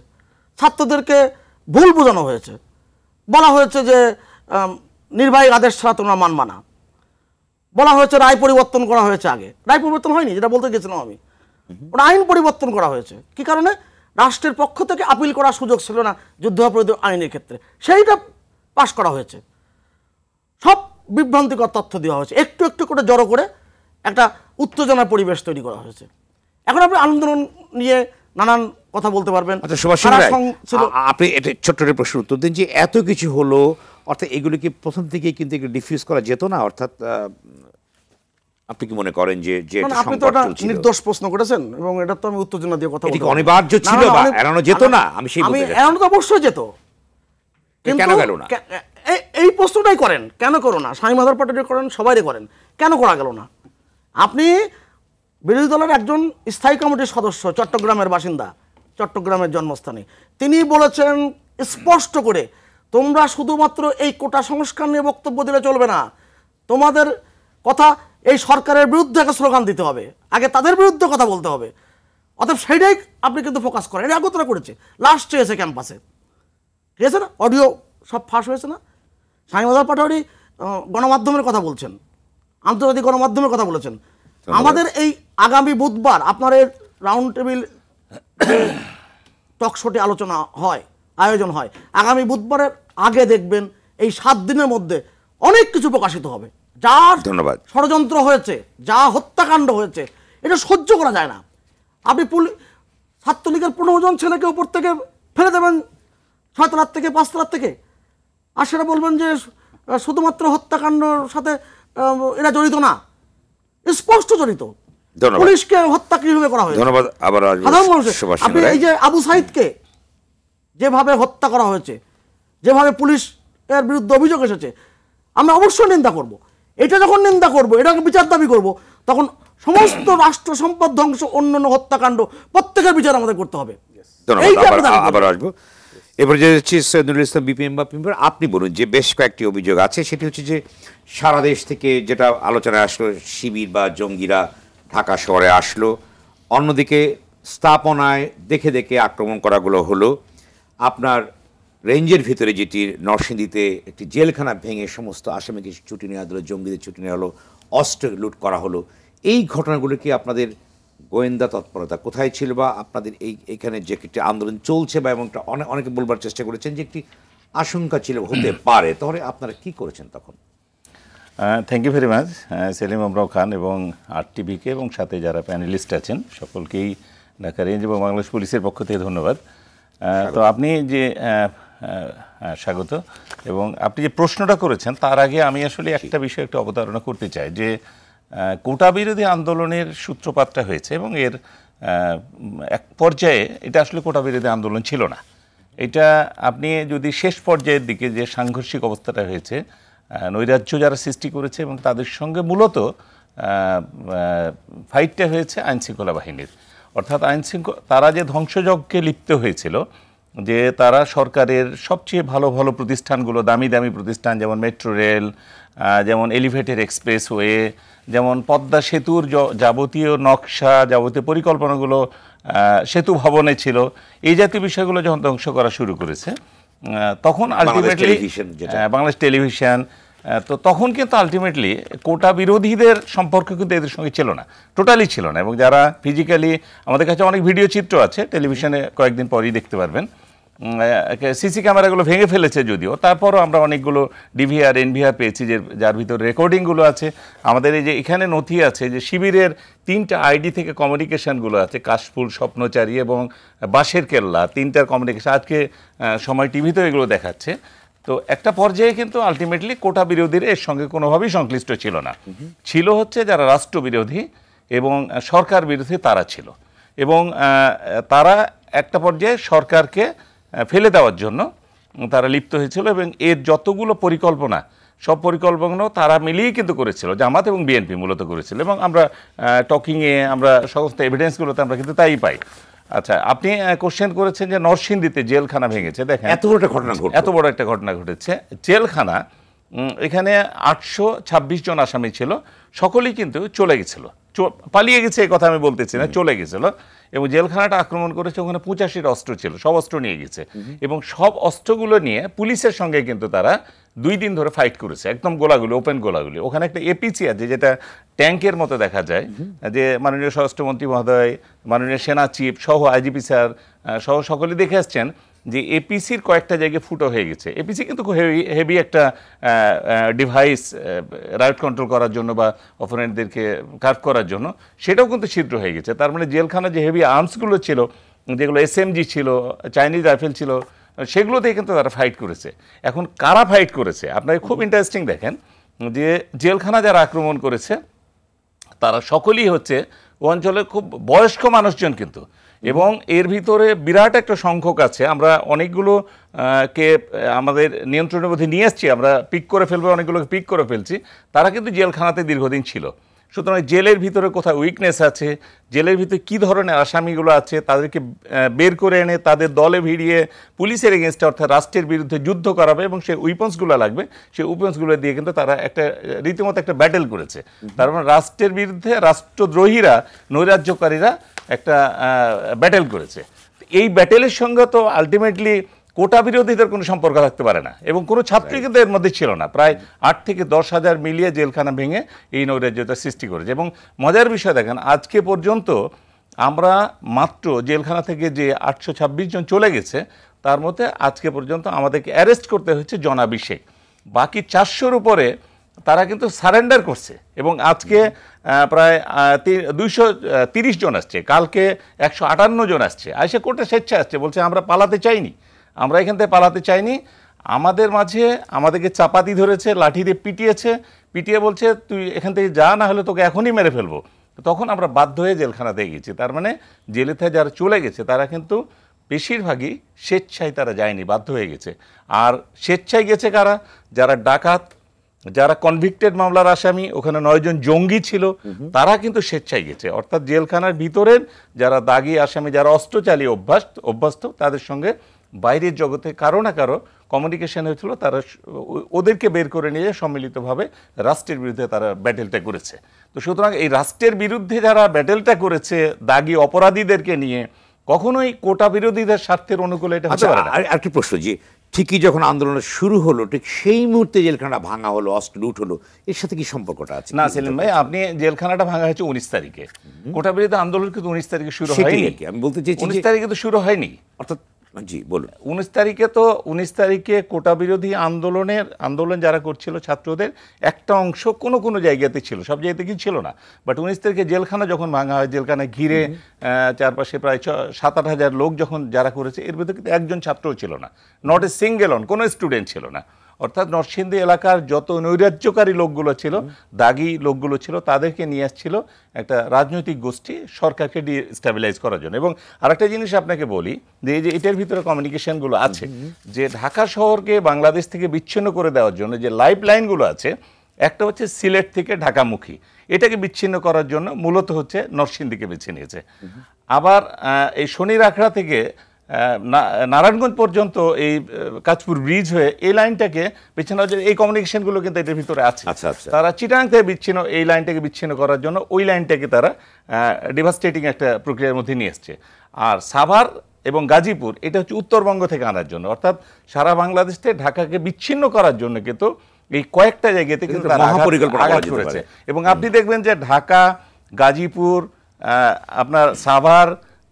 [SPEAKER 5] ছাত্রদেরকে ভুল বোঝানো হয়েছে, বলা হয়েছে যে নির্বাহী আদেশ ছাড়া তোমরা মানবা না, বলা হয়েছে রায় পরিবর্তন করা হয়েছে। আগে রায় পরিবর্তন হয়নি, যেটা বলতে গেছিলাম আমি, ওটা আইন পরিবর্তন করা হয়েছে। কি কারণে? রাষ্ট্রের পক্ষ থেকে আপিল করার সুযোগ ছিল না যুদ্ধাপরাধী আইনের ক্ষেত্রে, সেইটা পাশ করা হয়েছে। সব বিভ্রান্তিকর তথ্য দেওয়া হয়েছে, একটু একটু করে জড়ো করে একটা উত্তেজনার পরিবেশ তৈরি করা হয়েছে। এখন আপনি আন্দোলন নিয়ে নানান কথা বলতে পারবেন।
[SPEAKER 1] আচ্ছা সুভাষ আপনি এটা ছোট্ট প্রশ্ন উত্তর দিন যে এত কিছু হলো, অর্থাৎ এগুলো কি প্রথম থেকেই কিন্তু ডিফিউজ করা যেত না? অর্থাৎ আপনি কি মনে করেন যে
[SPEAKER 5] আপনি তো একটা নির্দোষ প্রশ্ন করেছেন এবং এটা তো আমি উত্তেজনা দিয়ে কথা বলছি,
[SPEAKER 1] অনিবার্য ছিল বা এড়ানো যেত না? আমি
[SPEAKER 5] এড়ানো তো অবশ্যই যেত,
[SPEAKER 1] কেন গেল না?
[SPEAKER 5] এই প্রশ্নটাই করেন, কেন করো না? শামীম আজহার পাটোয়ারি করেন, সবাই করেন, কেন করা গেল না? আপনি বিরোধী দলের একজন স্থায়ী কমিটির সদস্য, চট্টগ্রামের বাসিন্দা, চট্টগ্রামের জন্মস্থানে, তিনি বলেছেন স্পষ্ট করে, তোমরা শুধুমাত্র এই কোটা সংস্কার নিয়ে বক্তব্য দিলে চলবে না, তোমাদের কথা এই সরকারের বিরুদ্ধে একটা স্লোগান দিতে হবে, আগে তাদের বিরুদ্ধে কথা বলতে হবে। অতএব সেইটাই আপনি কিন্তু ফোকাস করেন। এটা আগতরা করেছে, লাস্ট চেয়েছে ক্যাম্পাসে, ঠিক আছে না? অডিও সব ফাঁস হয়েছে না? শামীম আজহার পাটোয়ারি গণমাধ্যমের কথা বলছেন, আন্তর্জাতিক গণমাধ্যমের কথা বলেছেন। আমাদের এই আগামী বুধবার আপনার এই রাউন্ড টেবিল টক শোতে আলোচনা হয়, আয়োজন হয়, আগামী বুধবারের আগে দেখবেন এই 7 দিনের মধ্যে অনেক কিছু প্রকাশিত হবে। যার ষড়যন্ত্র হয়েছে, যা হত্যাকাণ্ড হয়েছে, এটা সহ্য করা যায় না। আপনি ছাত্রলীগের 15 জন ছেলেকে উপর থেকে ফেলে দেবেন 6 তলার থেকে 5 তলার থেকে, আর সেটা বলবেন যে শুধুমাত্র হত্যাকাণ্ডের সাথে এরা জড়িত না, স্পষ্ট জড়িত। পুলিশকে হত্যা কিভাবে করা হয়েছে, ধন্যবাদ। আবার আপনি এই যে আবু সাইদকে যেভাবে হত্যা করা হয়েছে, যেভাবে পুলিশের বিরুদ্ধে অভিযোগ এসেছে, আমরা অবশ্যই নিন্দা করব। এটা যখন নিন্দা করব, এটাকে বিচার দাবি করব, তখন সমস্ত রাষ্ট্র সম্পদ ধ্বংস, অন্যান্য হত্যাকাণ্ড, প্রত্যেকের বিচার আমাদের করতে হবে।
[SPEAKER 1] আবার আসবো এবার যে হচ্ছে সৈয়দুল ইসলাম বিপিএম বা পিম্পর, আপনি বলুন যে বেশ কয়েকটি অভিযোগ আছে, সেটি হচ্ছে যে সারা দেশ থেকে যেটা আলোচনায় আসলো, শিবির বা জঙ্গিরা ঢাকা শহরে আসলো, অন্যদিকে স্থাপনায় দেখে দেখে আক্রমণ করাগুলো হলো, আপনার রেঞ্জের ভিতরে যেটি নরসিংদীতে একটি জেলখানা ভেঙে সমস্ত আসামিকে ছুটি নেওয়া হলো, জঙ্গিদের ছুটি নেওয়া হলো, অস্ত্র লুট করা হলো। এই ঘটনাগুলো কি আপনাদের গোয়েন্দা তৎপরতা কোথায় ছিল, বা আপনাদের এইখানে যে একটি আন্দোলন চলছে বা এমনটা অনেকে বলবার চেষ্টা করেছেন যে একটি আশঙ্কা ছিল হতে পারে, তাহলে আপনারা কি করেছেন তখন?
[SPEAKER 6] Thank you very much Selim আমরাও খান এবং RTVকে এবং সাথে যারা প্যানেলিস্ট আছেন সকলকেই ঢাকা রেঞ্জ এবং বাংলাদেশ পুলিশের পক্ষ থেকে ধন্যবাদ। তো আপনি যে স্বাগত, এবং আপনি যে প্রশ্নটা করেছেন তার আগে আমি আসলে একটা বিষয় একটু অবতারণা করতে চাই যে কোটা বিরোধী আন্দোলনের সূত্রপাতটা হয়েছে এবং এর এক পর্যায়ে এটা আসলে কোটা বিরোধী আন্দোলন ছিল না। এটা আপনি যদি শেষ পর্যায়ের দিকে যে সাংঘর্ষিক অবস্থাটা হয়েছে, নৈরাজ্য যারা সৃষ্টি করেছে এবং তাদের সঙ্গে মূলত ফাইটটা হয়েছে আইনশৃঙ্খলা বাহিনীর, অর্থাৎ তারা যে ধ্বংসযজ্ঞে লিপ্ত হয়েছিল, যে তারা সরকারের সবচেয়ে ভালো ভালো প্রতিষ্ঠানগুলো, দামি দামি প্রতিষ্ঠান, যেমন মেট্রো রেল, যেমন এলিভেটেড এক্সপ্রেসওয়ে, যেমন পদ্মা সেতুর যাবতীয় নকশা, যাবতীয় পরিকল্পনাগুলো সেতু ভবনে ছিল, এই জাতীয় বিষয়গুলো যখন ধ্বংস করা শুরু করেছে, তখন আলটিমেটলি বাংলাদেশ টেলিভিশন, তো তখন কিন্তু আলটিমেটলি কোটা বিরোধীদের সম্পর্ক কিন্তু এদের সঙ্গে ছিল না, টোটালি ছিল না। এবং যারা ফিজিক্যালি, আমাদের কাছে অনেক ভিডিও চিত্র আছে, টেলিভিশনে কয়েকদিন পরেই দেখতে পারবেন, সিসি ক্যামেরাগুলো ভেঙে ফেলেছে যদিও, তারপরও আমরা অনেকগুলো DVR NVR পেয়েছি যার ভিতরে রেকর্ডিংগুলো আছে। আমাদের এই যে এখানে নথি আছে যে শিবিরের 3টা ID থেকে কমিউনিকেশানগুলো আছে, কাশফুল, স্বপ্নচারী এবং বাঁশের কেল্লা, 3টার কমিউনিকেশান, আজকে সময় টিভিতেও এগুলো দেখাচ্ছে। তো একটা পর্যায়ে কিন্তু আলটিমেটলি কোটা বিরোধীরা এর সঙ্গে কোনোভাবেই সংশ্লিষ্ট ছিল না, ছিল হচ্ছে যারা রাষ্ট্রবিরোধী এবং সরকার বিরোধী তারা ছিল, এবং তারা একটা পর্যায়ে সরকারকে ফেলে দেওয়ার জন্য তারা লিপ্ত হয়েছিল, এবং এর যতগুলো পরিকল্পনা, সব পরিকল্পনাও তারা মিলিয়েই কিন্তু করেছিল, জামাত এবং BNP মূলত করেছিল, এবং আমরা টকিংয়ে আমরা সমস্ত এভিডেন্সগুলোতে আমরা কিন্তু তাই পাই। আচ্ছা, আপনি কোশ্চেন করেছেন যে নরসিংদীতে জেলখানা ভেঙেছে। দেখেন এত বড় একটা ঘটনা ঘটেছে, জেলখানা, এখানে 826 জন আসামি ছিল, সকলেই কিন্তু চলে গেছিল, পালিয়ে গেছে এই কথা আমি বলতেছি না, চলে গেছিল, এবং জেলখানাটা আক্রমণ করেছে, ওখানে 85টা অস্ত্র ছিল, সব অস্ত্র নিয়ে গেছে, এবং সব অস্ত্রগুলো নিয়ে পুলিশের সঙ্গে কিন্তু তারা 2 দিন ধরে ফাইট করেছে, একদম গোলাগুলি, ওপেন গোলাগুলি। ওখানে একটা এপিসি আছে যেটা ট্যাঙ্কের মতো দেখা যায়, যে মাননীয় স্বরাষ্ট্রমন্ত্রী মহোদয়, মাননীয় সেনা চিফ সহ আইজিপি স্যার সহ সকলে দেখে আসছেন যে এপিসির কয়েকটা জায়গায় ফুটো হয়ে গেছে। এপিসি কিন্তু খুব হেভি একটা ডিভাইস রাইট কন্ট্রোল করার জন্য বা অপোনেন্টদেরকে কার্ভ করার জন্য, সেটাও কিন্তু ছিদ্র হয়ে গেছে। তার মানে জেলখানা যে হেভি আর্মসগুলো ছিল, যেগুলো SMG ছিল, চাইনিজ রাইফেল ছিল, সেগুলোতেই কিন্তু তারা ফাইট করেছে। এখন কারা ফাইট করেছে আপনাকে খুব ইন্টারেস্টিং দেখেন, যে জেলখানা যারা আক্রমণ করেছে তারা সকলেই হচ্ছে ও অঞ্চলের খুব বয়স্ক মানুষজন কিন্তু, এবং এর ভিতরে বিরাট একটা সংখ্যক আছে। আমরা অনেকগুলো কে আমাদের নিয়ন্ত্রণের মধ্যে নিয়ে এসছি, আমরা পিক করে ফেলবো, অনেকগুলোকে পিক করে ফেলছি। তারা কিন্তু জেলখানাতে দীর্ঘদিন ছিল। সুতরাং জেলের ভিতরে কোথায় উইকনেস আছে, জেলের ভিতরে কী ধরনের আসামিগুলো আছে, তাদেরকে বের করে এনে তাদের দলে ভিড়িয়ে পুলিশের এগেনস্টে অর্থাৎ রাষ্ট্রের বিরুদ্ধে যুদ্ধ করাবে, এবং সেই উইপন্সগুলো লাগবে, সেই উইপন্সগুলো দিয়ে কিন্তু তারা একটা রীতিমতো একটা ব্যাটেল করেছে। তার মানে রাষ্ট্রের বিরুদ্ধে রাষ্ট্রদ্রোহীরা, নৈরাজ্যকারীরা একটা ব্যাটেল করেছে। এই ব্যাটেলের সঙ্গে তো আলটিমেটলি কোটা বিরোধীদের কোনো সম্পর্ক থাকতে পারে না, এবং কোনো ছাত্রী কিন্তু এর মধ্যে ছিল না। প্রায় 8 থেকে 10 হাজার মিলিয়ে জেলখানা ভেঙে এই নৈরাজ্যতা সৃষ্টি করেছে। এবং মজার বিষয় দেখেন, আজকে পর্যন্ত আমরা মাত্র জেলখানা থেকে যে 826 জন চলে গেছে, তার মধ্যে আজকে পর্যন্ত আমাদেরকে অ্যারেস্ট করতে হচ্ছে জনাভিষেক। বাকি 400-র উপরে তারা কিন্তু সারেন্ডার করছে, এবং আজকে প্রায় 230 জন আসছে, কালকে 158 জন আসছে, আইসে কোর্টে স্বেচ্ছা আসছে, বলছে আমরা পালাতে চাইনি, আমরা এখান থেকে পালাতে চাইনি। আমাদের মাঝে আমাদেরকে চাপাতি ধরেছে, লাঠি দিয়ে পিটিয়ে বলছে তুই এখান থেকে যা, না হলে তোকে এখনই মেরে ফেলবো। তখন আমরা বাধ্য হয়ে জেলখানাতে গেছি। তার মানে জেলেতে যারা চলে গেছে তারা কিন্তু বেশিরভাগই স্বেচ্ছায় তারা যায়নি, বাধ্য হয়ে গেছে। আর স্বেচ্ছায় গেছে কারা? যারা ডাকাত, যারা কনভিক্টেড মামলার আসামি, ওখানে 9 জন জঙ্গি ছিল, তারা কিন্তু স্বেচ্ছায় গেছে। অর্থাৎ জেলখানার ভিতরের যারা দাগি আসামি, যারা অস্ত্র চালিয়ে অভ্যস্ত, তাদের সঙ্গে বাইরের জগতে কারো না কারো কমিউনিকেশন হয়েছিল, তারা ওদেরকে বের করে নিয়ে সম্মিলিতভাবে রাষ্ট্রের বিরুদ্ধে তারা ব্যাটেলটা করেছে। তো সুতরাং এই রাষ্ট্রের বিরুদ্ধে যারা ব্যাটেলটা করেছে দাগি অপরাধীদেরকে নিয়ে, কখনোই কোটা বিরোধীদের স্বার্থের অনুকূলে এটা হতে পারে না।
[SPEAKER 1] আর কি প্রশ্ন, যে ঠিকই যখন আন্দোলন শুরু হলো ঠিক সেই মুহূর্তে জেলখানা ভাঙা হলো, অস্ত্র লুট হলো, এর সাথে কি সম্পর্কটা আছে?
[SPEAKER 6] না সেলিম ভাই, আপনি জেলখানাটা ভাঙা হয়েছে 19 তারিখে, কোটা বিরোধী আন্দোলন কিন্তু 19 তারিখে শুরু হয়নি।
[SPEAKER 1] আমি বলতে চাইছি
[SPEAKER 6] 19 তারিখে তো শুরু হয়নি,
[SPEAKER 1] অর্থাৎ জি বলুন।
[SPEAKER 6] 19 তারিখে কোটা বিরোধী আন্দোলন যারা করছিল ছাত্রদের একটা অংশ কোনো জায়গাতে ছিল, সব জায়গাতে কি ছিল না। বাট 19 তারিখে জেলখানা যখন ভাঙা হয়, জেলখানা ঘিরে চারপাশে প্রায় 7-8 হাজার লোক যখন যারা করেছে, এর ভিতরে কিন্তু একজন ছাত্রও ছিল না, নট এ সিঙ্গেল অন, কোনো স্টুডেন্ট ছিল না। অর্থাৎ নরসিংদী এলাকার যত নৈরাজ্যকারী লোকগুলো ছিল, দাগি লোকগুলো ছিল, তাদেরকে নিয়ে আসছিল একটা রাজনৈতিক গোষ্ঠী সরকারকে ডিস্টেবিলাইজ করার জন্য। এবং আরেকটা জিনিস আপনাকে বলি, যে এই যে এটার ভিতরে কমিউনিকেশনগুলো আছে, যে ঢাকা শহরকে বাংলাদেশ থেকে বিচ্ছিন্ন করে দেওয়ার জন্য যে লাইফ লাইনগুলো আছে, একটা হচ্ছে সিলেট থেকে ঢাকামুখী, এটাকে বিচ্ছিন্ন করার জন্য মূলত হচ্ছে নরসিংদীকে বেছে নিয়েছে। আবার এই শনির আখড়া থেকে নারায়ণগঞ্জ পর্যন্ত এই কাঁচপুর ব্রিজ হয়ে এই লাইনটাকে বিচ্ছিন্ন, এই কমিউনিকেশনগুলো কিন্তু এটার ভিতরে আছে। তারা চিটাং থেকে বিচ্ছিন্ন, এই লাইনটাকে বিচ্ছিন্ন করার জন্য ওই লাইনটাকে তারা ডিভাস্টেটিং একটা প্রক্রিয়ার মধ্যে নিয়ে এসছে। আর সাভার এবং গাজীপুর এটা হচ্ছে উত্তরবঙ্গ থেকে আনার জন্য, অর্থাৎ সারা বাংলাদেশ থেকে ঢাকাকে বিচ্ছিন্ন করার জন্য কিন্তু এই কয়েকটা জায়গাতে কিন্তু আঘাত করেছে। এবং আপনি দেখবেন যে ঢাকা, গাজীপুর, আপনার সাভার,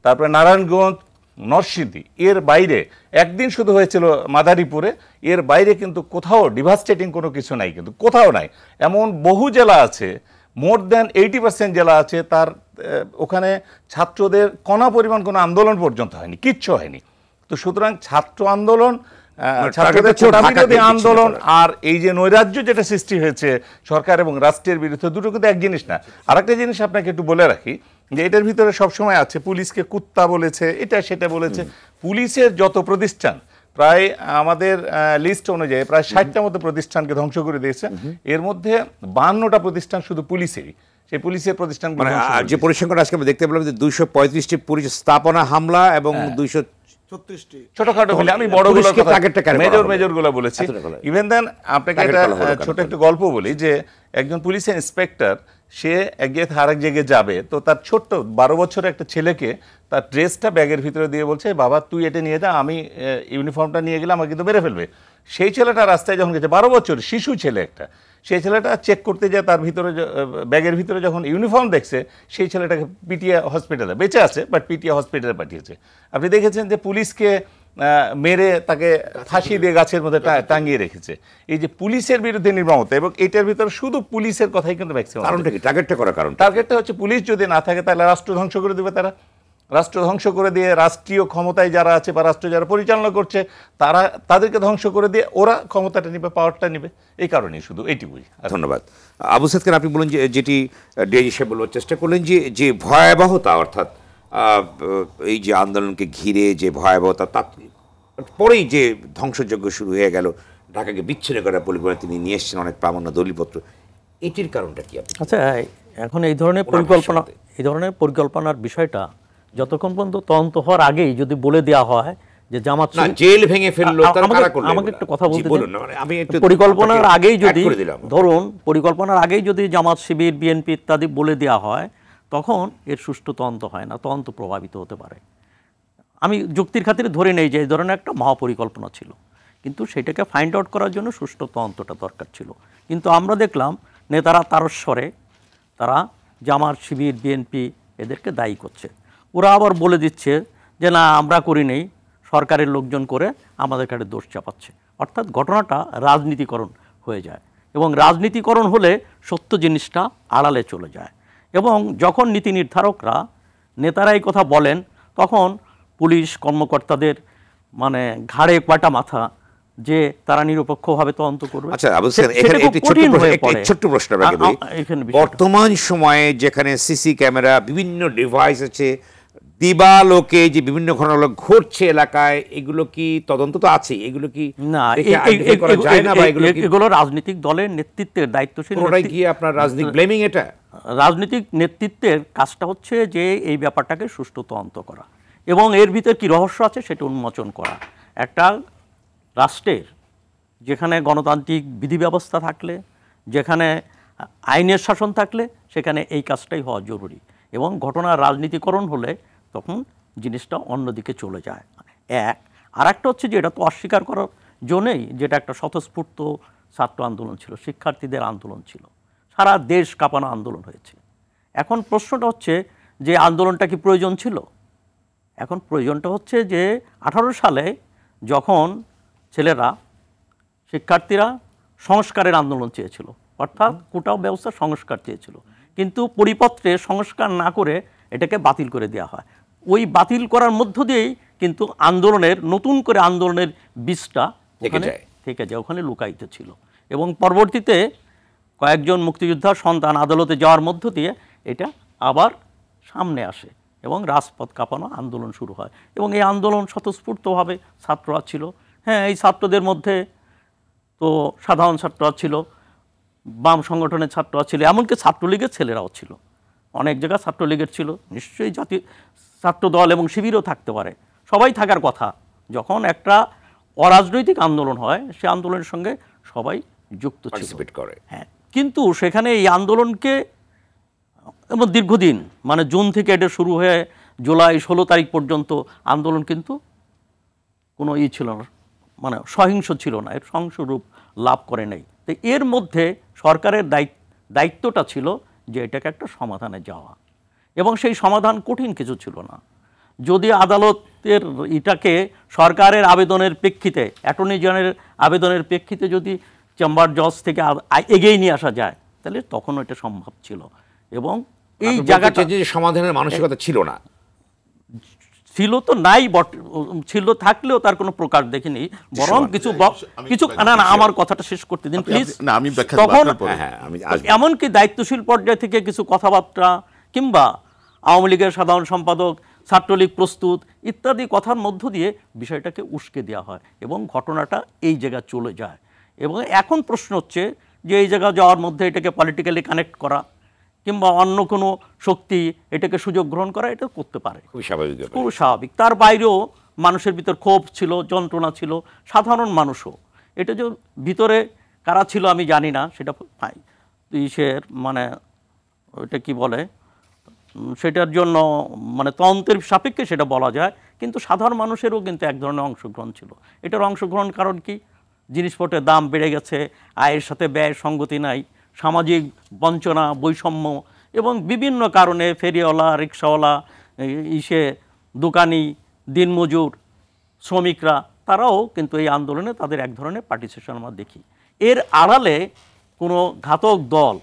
[SPEAKER 6] তারপরে নারায়ণগঞ্জ, নরসিংদী, এর বাইরে একদিন শুধু হয়েছিল মাদারীপুরে, এর বাইরে কিন্তু কোথাও ডিভাস্টেটিং কোনো কিছু নাই, কিন্তু কোথাও নাই। এমন বহু জেলা আছে, মোর দ্যান 80% জেলা আছে, তার ওখানে ছাত্রদের কণা পরিমাণ কোনো আন্দোলন পর্যন্ত হয়নি, কিচ্ছু হয়নি। তো সুতরাং ছাত্র আন্দোলন, ছাত্রদের কোটা বিরোধী আন্দোলন আর এই যে নৈরাজ্য যেটা সৃষ্টি হয়েছে সরকার এবং রাষ্ট্রের বিরুদ্ধে, দুটো কিন্তু এক জিনিস না। আরেকটা জিনিস আপনাকে একটু বলে রাখি, যে এটার ভিতরে সবসময় আছে পুলিশকে কুত্তা বলেছে, এটা সেটা বলেছে। পুলিশের যত প্রতিষ্ঠান, প্রায় আমাদের লিস্ট অনুযায়ী প্রায় 60টার মতো প্রতিষ্ঠানকে ধ্বংস করে দিয়েছে। এর মধ্যে 52টা প্রতিষ্ঠান শুধু পুলিশেরই। সেই পুলিশের প্রতিষ্ঠান
[SPEAKER 1] যে পরিসংখ্যান আজকে আমরা দেখতে পেলাম যে 235টি পুলিশ স্থাপনা হামলা এবং 236টি
[SPEAKER 6] ছোটখাটো হলে, আমি বড়গুলো মেজরগুলো বলেছি। ইভেন দেন আপনাকে একটা ছোট একটা গল্প বলি, যে একজন পুলিশের ইন্সপেক্টর, সে এক জায়গায় আরেক জায়গায় যাবে, তো তার ছোট্ট 12 বছরের একটা ছেলেকে তার ড্রেসটা ব্যাগের ভিতরে দিয়ে বলছে, বাবা তুই এটা নিয়ে যা, আমি ইউনিফর্মটা নিয়ে গেলে আমাকে কিন্তু মেরে ফেলবে। সেই ছেলেটা রাস্তায় যখন গেছে 12 বছর শিশু ছেলে একটা, সেই ছেলেটা চেক করতে যায়, তার ভিতরে ব্যাগের ভিতরে যখন ইউনিফর্ম দেখছে, সেই ছেলেটাকে পিটিয়ে হসপিটালে, বেঁচে আছে বাট পিটিয়ে হসপিটালে পাঠিয়েছে। আপনি দেখেছেন যে পুলিশকে মেরে তাকে ফাঁসি দিয়ে গাছের মধ্যে টাঙিয়ে রেখেছে। এই যে পুলিশের বিরুদ্ধে নির্মমতা, এবং এটার ভিতরে শুধু পুলিশের কথাই কিন্তু ম্যাক্সিমাম।
[SPEAKER 1] কারণটা কি? টার্গেটটা করার কারণ,
[SPEAKER 6] টার্গেটটা হচ্ছে পুলিশ যদি না থাকে তাহলে রাষ্ট্র ধ্বংস করে দেবে তারা। রাষ্ট্র ধ্বংস করে দিয়ে রাষ্ট্রীয় ক্ষমতায় যারা আছে বা রাষ্ট্র যারা পরিচালনা করছে তাদেরকে ধ্বংস করে দিয়ে ওরা ক্ষমতাটা নিবে, পাওয়ারটা নিবে। এই কারণেই শুধু এইটুকুই।
[SPEAKER 1] ধন্যবাদ। আবু সাইদ খান, আপনি বলেন যে যেটি ডিআইজি সাহেব বলবার চেষ্টা করলেন যে ভয়াবহতা, অর্থাৎ এই যে আন্দোলনকে ঘিরে যে ভয়াবহতা, তার পরেই যে ধ্বংসযজ্ঞ শুরু হয়ে গেল, ঢাকাকে বিচ্ছিন্ন করার পরিকল্পনা তিনি নিয়ে এসছেন অনেক প্রামাণ্য দলিলপত্র, এটির কারণটা কি?
[SPEAKER 7] আচ্ছা, এখন এই ধরনের পরিকল্পনার বিষয়টা যতক্ষণ পর্যন্ত তদন্ত হওয়ার আগেই যদি বলে দেওয়া হয় যে জামাত
[SPEAKER 1] জেল ভেঙে ফেললো,
[SPEAKER 7] আমাকে একটু কথা বলতে দিন। পরিকল্পনার আগেই যদি ধরুন পরিকল্পনার আগেই যদি জামাত, শিবির, বিএনপি ইত্যাদি বলে দেওয়া হয়, তখন এর সুষ্ঠু তদন্ত হয় না, তদন্ত প্রভাবিত হতে পারে। আমি যুক্তির খাতিরে ধরে নেই যে এই ধরনের একটা মহাপরিকল্পনা ছিল, কিন্তু সেটাকে ফাইন্ড আউট করার জন্য সুষ্ঠু তদন্তটা দরকার ছিল। কিন্তু আমরা দেখলাম নেতারা তারস্বরে তারা জামাত, শিবির, বিএনপি এদেরকে দায়ী করছে। ওরা আবার বলে দিচ্ছে যে না আমরা করি নেই, সরকারের লোকজন করে আমাদের কাছে দোষ চাপাচ্ছে। অর্থাৎ ঘটনাটা রাজনীতিকরণ হয়ে যায়, এবং রাজনীতিকরণ হলে সত্য জিনিসটা আড়ালে চলে যায়। এবং যখন নীতি নির্ধারকরা, নেতারা এই কথা বলেন, তখন পুলিশ কর্মকর্তাদের মানে ঘাড়ে কয়টা মাথা যে তারা নিরপেক্ষভাবে তদন্ত করবে।
[SPEAKER 1] আচ্ছা, ছোট্ট প্রশ্ন, বর্তমান সময়ে যেখানে সিসি ক্যামেরা, বিভিন্ন ডিভাইস আছে, দিবালোকে যে বিভিন্ন ঘটনা ঘটছে এলাকায়, এগুলো কি তদন্ত তো আছে? এগুলো কি
[SPEAKER 7] না, এগুলো রাজনৈতিক দলের নেতৃত্বের দায়িত্বশীল
[SPEAKER 1] গিয়ে আপনার রাজনৈতিক ব্লেমিং, এটা
[SPEAKER 7] রাজনৈতিক নেতৃত্বের কাজটা হচ্ছে যে এই ব্যাপারটাকে সুষ্ঠু তদন্ত করা এবং এর ভিতরে কি রহস্য আছে সেটা উন্মোচন করা। একটা রাষ্ট্রের যেখানে গণতান্ত্রিক বিধি ব্যবস্থা থাকলে, যেখানে আইনের শাসন থাকলে, সেখানে এই কাজটাই হওয়া জরুরি। এবং ঘটনার রাজনীতিকরণ হলে তখন জিনিসটা অন্যদিকে চলে যায়। আর একটা হচ্ছে যে এটা তো অস্বীকার করার জন্যই, যেটা একটা স্বতঃস্ফূর্ত ছাত্র আন্দোলন ছিল, শিক্ষার্থীদের আন্দোলন ছিল, সারা দেশ কাঁপানো আন্দোলন হয়েছে। এখন প্রশ্নটা হচ্ছে যে আন্দোলনটা কি প্রয়োজন ছিল? এখন প্রয়োজনটা হচ্ছে যে 18 সালে যখন ছেলেরা, শিক্ষার্থীরা সংস্কারের আন্দোলন চেয়েছিল, অর্থাৎ কোটা ব্যবস্থা সংস্কার চেয়েছিল, কিন্তু পরিপত্রে সংস্কার না করে এটাকে বাতিল করে দেওয়া হয়। ওই বাতিল করার মধ্য দিয়েই কিন্তু আন্দোলনের, নতুন করে আন্দোলনের বীজটা থেকে যায়, ওখানে লুকায়িত ছিল। এবং পরবর্তীতে কয়েকজন মুক্তিযোদ্ধার সন্তান আদালতে যাওয়ার মধ্য দিয়ে এটা আবার সামনে আসে এবং রাজপথ কাঁপানো আন্দোলন শুরু হয়। এবং এই আন্দোলন স্বতঃস্ফূর্তভাবে ছাত্ররা ছিল। হ্যাঁ, এই ছাত্রদের মধ্যে তো সাধারণ ছাত্ররা ছিল, বাম সংগঠনের ছাত্ররা ছিল, এমনকি ছাত্রলীগের ছেলেরাও ছিল, অনেক জায়গায় ছাত্রলীগের ছিল, নিশ্চয়ই জাতীয় ছাত্র দল এবং শিবিরও থাকতে পারে, সবাই থাকার কথা। যখন একটা অরাজনৈতিক আন্দোলন হয়, সে আন্দোলনের সঙ্গে সবাই যুক্ত ছিল। হ্যাঁ, কিন্তু সেখানে এই আন্দোলনকে এবং দীর্ঘদিন, মানে জুন থেকে এটা শুরু হয়ে জুলাই 16 তারিখ পর্যন্ত আন্দোলন কিন্তু কোনো ছিল না, মানে সহিংস ছিল না, এর সহিংস রূপ লাভ করে নাই। তো এর মধ্যে সরকারের দায়িত্বটা ছিল যে এটাকে একটা সমাধানে যাওয়া, এবং সেই সমাধান কঠিন কিছু ছিল না। যদি আদালতের এটাকে সরকারের আবেদনের প্রেক্ষিতে, অ্যাটর্নি জেনারেলের আবেদনের প্রেক্ষিতে যদি চেম্বার জজ থেকে এগিয়ে নিয়ে আসা যায়, তাহলে তখন এটা সম্ভব ছিল। এবং এই জায়গাটা
[SPEAKER 1] যে সমাধানের মানসিকতা ছিল না,
[SPEAKER 7] ছিল তো নাই, ছিল থাকলেও তার কোনো প্রকাশ দেখিনি, বরং কিছু না, আমার কথাটা শেষ করতে দিন প্লিজ। তখন এমনকি দায়িত্বশীল পর্যায় থেকে কিছু কথাবার্তা, কিংবা আওয়ামী লীগের সাধারণ সম্পাদক, ছাত্রলীগ প্রস্তুত ইত্যাদি কথার মধ্য দিয়ে বিষয়টাকে উস্কে দেওয়া হয় এবং ঘটনাটা এই জায়গায় চলে যায়। এবং এখন প্রশ্ন হচ্ছে যে এই জায়গা যাওয়ার মধ্যে এটাকে পলিটিক্যালি কানেক্ট করা কিংবা অন্য কোনো শক্তি এটাকে সুযোগ গ্রহণ করা, এটা করতে পারে, খুব স্বাভাবিক। তার বাইরেও মানুষের ভিতর ক্ষোভ ছিল, যন্ত্রণা ছিল, সাধারণ মানুষও। এটা যে ভিতরে কারা ছিল আমি জানি না, সেটা মানে ওইটা কি বলে, সেটার জন্য মানে তদন্তের সাপেক্ষে সেটা বলা যায়, কিন্তু সাধারণ মানুষেরও কিন্তু এক ধরনের অংশগ্রহণ ছিল। এটার অংশগ্রহণ কারণ কি, জিনিসপত্রের দাম বেড়ে গেছে, আয়ের সাথে ব্যয়ের সঙ্গতি নাই, সামাজিক বঞ্চনা, বৈষম্য এবং বিভিন্ন কারণে ফেরিওয়ালা, রিক্সাওয়ালা, দোকানি, দিনমজুর, শ্রমিকরা তারাও কিন্তু এই আন্দোলনে তাদের এক ধরনের পার্টিসিপেশন আমরা দেখি। এর আড়ালে কোনো ঘাতক দল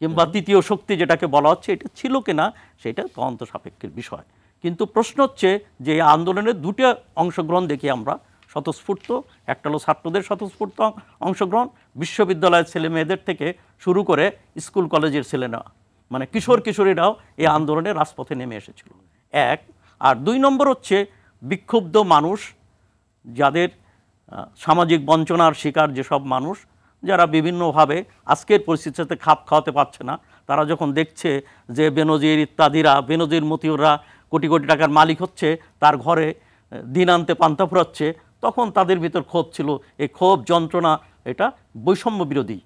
[SPEAKER 7] কিংবা তৃতীয় শক্তি যেটাকে বলা হচ্ছে এটা ছিল কিনা সেটা তদন্ত সাপেক্ষের বিষয়। কিন্তু প্রশ্ন হচ্ছে যে এই আন্দোলনের দুটো অংশগ্রহণ দেখি আমরা স্বতঃস্ফূর্ত। একটা হলো ছাত্রদের স্বতঃস্ফূর্ত অংশগ্রহণ, বিশ্ববিদ্যালয়ের ছেলে মেয়েদের থেকে শুরু করে স্কুল কলেজের ছেলেরা, মানে কিশোর কিশোরীরাও এই আন্দোলনে রাজপথে নেমে এসেছিল, এক। আর দুই নম্বর হচ্ছে বিক্ষুব্ধ মানুষ, যাদের সামাজিক বঞ্চনার শিকার যেসব মানুষ, যারা বিভিন্নভাবে আজকের পরিস্থিতিতে খাপ খাওয়াতে পারছে না, তারা যখন দেখছে যে বেনজির ইত্যাদিরা, বেনজির মতিউররা কোটি কোটি টাকার মালিক হচ্ছে, তার ঘরে দিন আনতে পান্তা ফুরাচ্ছে, তখন তাদের ভিতর ক্ষোভ ছিল। এই ক্ষোভ, যন্ত্রণা, এটা বৈষম্য বিরোধী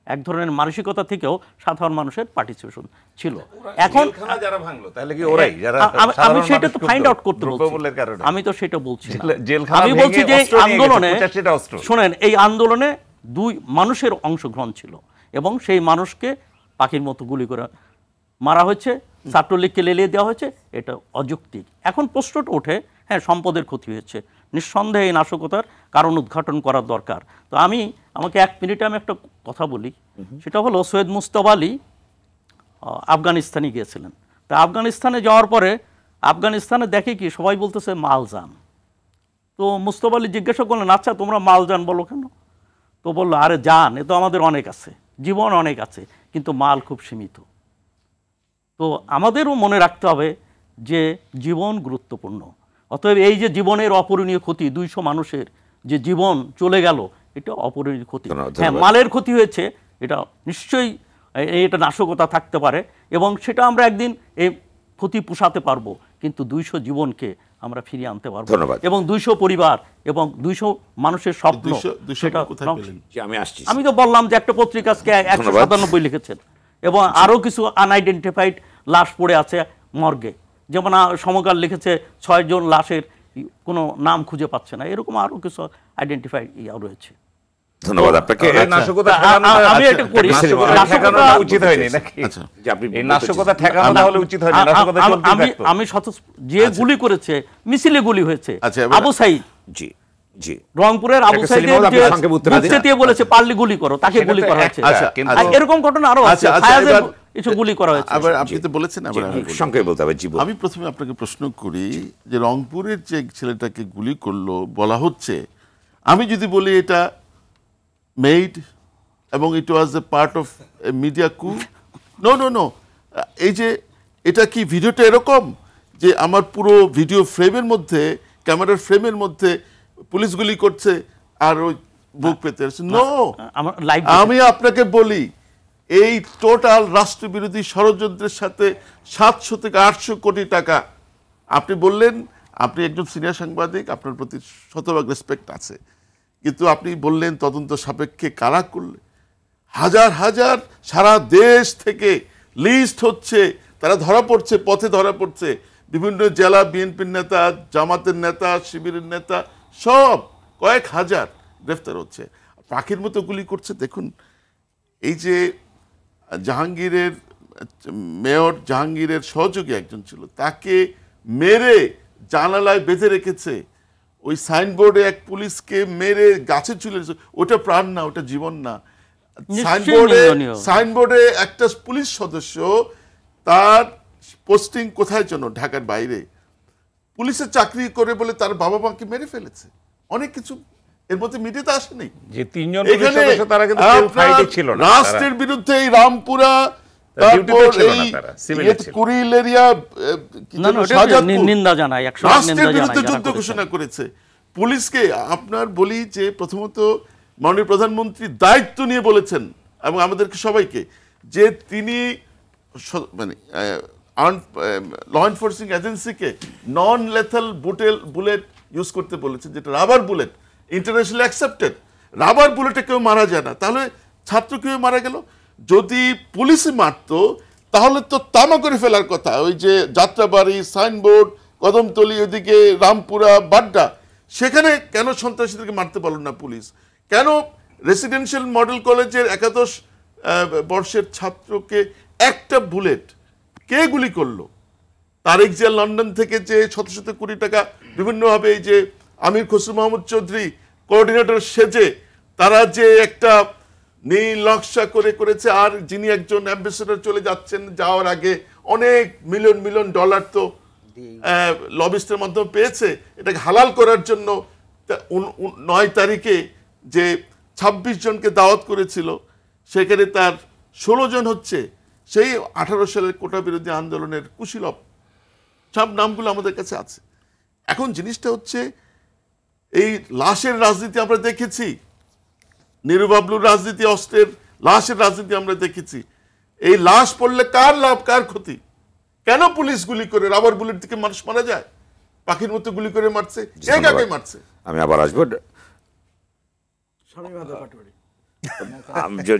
[SPEAKER 7] এক ধরনের মানসিকতা থেকেও সাধারণ মানুষের পার্টিসিপেশন ছিল। এখন
[SPEAKER 6] যারা ভাঙলো তাহলে কি ওরাই যারা,
[SPEAKER 7] আমি সেটা তো ফাইন্ড আউট করতে বলছি, আমি তো সেটা বলছি না। আমি বলছি যে আন্দোলনে, শোনেন, এই আন্দোলনে দুই মানুষের অংশগ্রহণ ছিল এবং সেই মানুষকে পাখির মতো গুলি করে মারা হয়েছে, ছাত্রলীগকে লেলিয়ে দেওয়া হয়েছে, এটা অযৌক্তিক। এখন প্রশ্নটা ওঠে, হ্যাঁ সম্পদের ক্ষতি হয়েছে, নিঃসন্দেহে এই নাশকতার কারণ উদ্ঘাটন করার দরকার। তো আমাকে 1 মিনিটে আমি একটা কথা বলি, সেটা হলো সৈয়দ মুজতবা আলী আফগানিস্তানে গিয়েছিলেন। তা আফগানিস্তানে যাওয়ার পরে আফগানিস্তানে দেখে কি সবাই বলতেছে মালজান। তো মুজতবা আলী জিজ্ঞাসা করলেন, আচ্ছা তোমরা মালজান বলো কেন? তো বললো, আরে জান এ তো আমাদের অনেক আছে, জীবন অনেক আছে, কিন্তু মাল খুব সীমিত। তো আমাদেরও মনে রাখতে হবে যে জীবন গুরুত্বপূর্ণ। অতএব এই যে জীবনের অপূরণীয় ক্ষতি, 200 মানুষের যে জীবন চলে গেল, এটা অপূরণীয় ক্ষতি। হ্যাঁ, মালের ক্ষতি হয়েছে, এটা নিশ্চয়ই এটা নাশকতা থাকতে পারে এবং সেটা আমরা একদিন এই ক্ষতি পোষাতে পারবো, কিন্তু 200 জীবনকে আমরা ফিরিয়ে আনতে পারবো এবং 200 পরিবার এবং 200 মানুষের স্বপ্ন, সেটা আমি তো বললাম যে একটা পত্রিকাকে 197 লিখেছেন এবং আরও কিছু আনআইডেন্টিফাইড লাশ পড়ে আছে মর্গে, যেমন সমকাল লিখেছে 6 জন লাশের কোনো নাম খুঁজে পাচ্ছে না, এরকম আরও কিছু আইডেন্টিফাইড রয়েছে।
[SPEAKER 1] ধন্যবাদ আপনাকে।
[SPEAKER 7] আমি এটা করি,
[SPEAKER 6] উচিত হয়নি নাকি? এই নাশকতা ঠেকানো না হলে উচিত হয়নি, নাশকতা চলতেই থাকতো।
[SPEAKER 7] আমি যে গুলি করেছে, মিছিলে গুলি হয়েছে, আবু সাইদ,
[SPEAKER 1] জি জি,
[SPEAKER 7] রংপুরের আবু সাইদ দিয়ে বলেছে পারলি গুলি করো, তাকে গুলি করা হয়েছে। এরকম ঘটনা আরো আছে, কিছু গুলি করা হয়েছে।
[SPEAKER 3] আবার আপনি তো বলেছেন,
[SPEAKER 1] সংক্ষেপে বলতে হবে।
[SPEAKER 3] আমি প্রথমে আপনাকে প্রশ্ন করি যে রংপুরের যে ছেলেটাকে গুলি করলো বলা হচ্ছে, আমি যদি বলি এটা মেড এবং ইট ওয়াজ এ পার্ট অফ এ মিডিয়া কু, নো, এই যে এটা কি ভিডিওটা এরকম যে আমার পুরো ভিডিও ফ্রেমের মধ্যে, ক্যামেরার ফ্রেমের মধ্যে পুলিশ গুলি করছে আর ওই বুক পেতে, নো। আমি আপনাকে বলি, এই টোটাল রাষ্ট্রবিরোধী ষড়যন্ত্রের সাথে 700 থেকে 800 কোটি টাকা। আপনি বললেন আপনি একজন সিনিয়র সাংবাদিক, আপনার প্রতি শতভাগ রেসপেক্ট আছে, কিন্তু আপনি বললেন তদন্ত সাপেক্ষে কারা করলে, হাজার হাজার সারা দেশ থেকে লিস্ট হচ্ছে, তারা ধরা পড়ছে, পথে ধরা পড়ছে, বিভিন্ন জেলা বিএনপির নেতা, জামাতের নেতা, শিবিরের নেতা, সব কয়েক হাজার গ্রেফতার হচ্ছে, পাখির মতো গুলি করছে। দেখুন, এই যে জাহাঙ্গীরের মেয়র, জাহাঙ্গীরের সহযোগী একজন ছিল, তাকে মেরে জানালায় বেঁধে রেখেছে, ওই সাইনবোর্ডে এক পুলিশকে মেরে গাছে ঝুলে, ওটা প্রাণ না, ওটা জীবন না। সাইনবোর্ডে একটা পুলিশ সদস্য, তার পোস্টিং কোথায় যেন, ঢাকার বাইরে, পুলিশের চাকরি করে বলে তার বাবা মাকে মেরে ফেলেছে। অনেক কিছু এর মধ্যে মিডিয়াতে আসেনি।
[SPEAKER 6] যে 3 জন পুলিশ সদস্য তারা কিন্তু কেউ ফাইটে ছিল না,
[SPEAKER 3] রাষ্ট্রের বিরুদ্ধে এই রামপুরা, তারপর এই কুড়িল এরিয়া
[SPEAKER 7] নিন্দা জানায়,
[SPEAKER 3] রাষ্ট্রের বিরুদ্ধে যুদ্ধ ঘোষণা করেছে পুলিশকে। আপনার বলি যে প্রথমত মাননীয় প্রধানমন্ত্রী দায়িত্ব নিয়ে বলেছেন এবং আমাদেরকে সবাইকে, যে তিনি মানে ল এনফোর্সিং এজেন্সিকে নন লেথাল বুলেট ইউজ করতে বলেছেন, যেটা rubber bullet, internationally accepted. Rubber বুলেটে কেউ মারা যায় না, তাহলে ছাত্র কেউ মারা গেল। যদি পুলিশই মারতো তাহলে তো তামা করে ফেলার কথা। ওই যে যাত্রাবাড়ি, সাইনবোর্ড, কদমতলি, ওইদিকে রামপুরা, বাড্ডা, সেখানে কেন সন্ত্রাসীদেরকে মারতে পারল না পুলিশ? কেন রেসিডেন্সিয়াল মডেল কলেজের 11 বর্ষের ছাত্রকে একটা বুলেট কে গুলি করলো? তারেক জিয়া লন্ডন থেকে যে শত শত কোটি টাকা বিভিন্নভাবে এই যে আমির খসরু মাহমুদ চৌধুরী কোঅর্ডিনেটর সেজে তারা যে একটা নীল নকশা করেছে, আর যিনি একজন অ্যাম্বাসেডর চলে যাচ্ছেন, যাওয়ার আগে অনেক মিলিয়ন মিলিয়ন ডলার তো লবিস্টের মাধ্যমে পেয়েছে এটাকে হালাল করার জন্য। 9 তারিখে যে 26 জনকে দাওয়াত করেছিল সেখানে তার 16 জন হচ্ছে সেই 18 সালের কোটা বিরোধী আন্দোলনের কুশীলব। সব নামগুলো আমাদের কাছে আছে। এখন জিনিসটা হচ্ছে এই লাশের রাজনীতি আমরা দেখেছি, নিরু বাবলুর রাজনীতি, অস্ত্রের লাশের রাজনীতি আমরা দেখেছি। এই লাশ পড়লে কার লাভ কার ক্ষতি? কেন পুলিশ গুলি করে রাবার বুলেট থেকে মানুষ মারা যায়? পাখির মতো গুলি করে মারছে, কে কাকে মারছে?
[SPEAKER 1] আমি আবার আসবো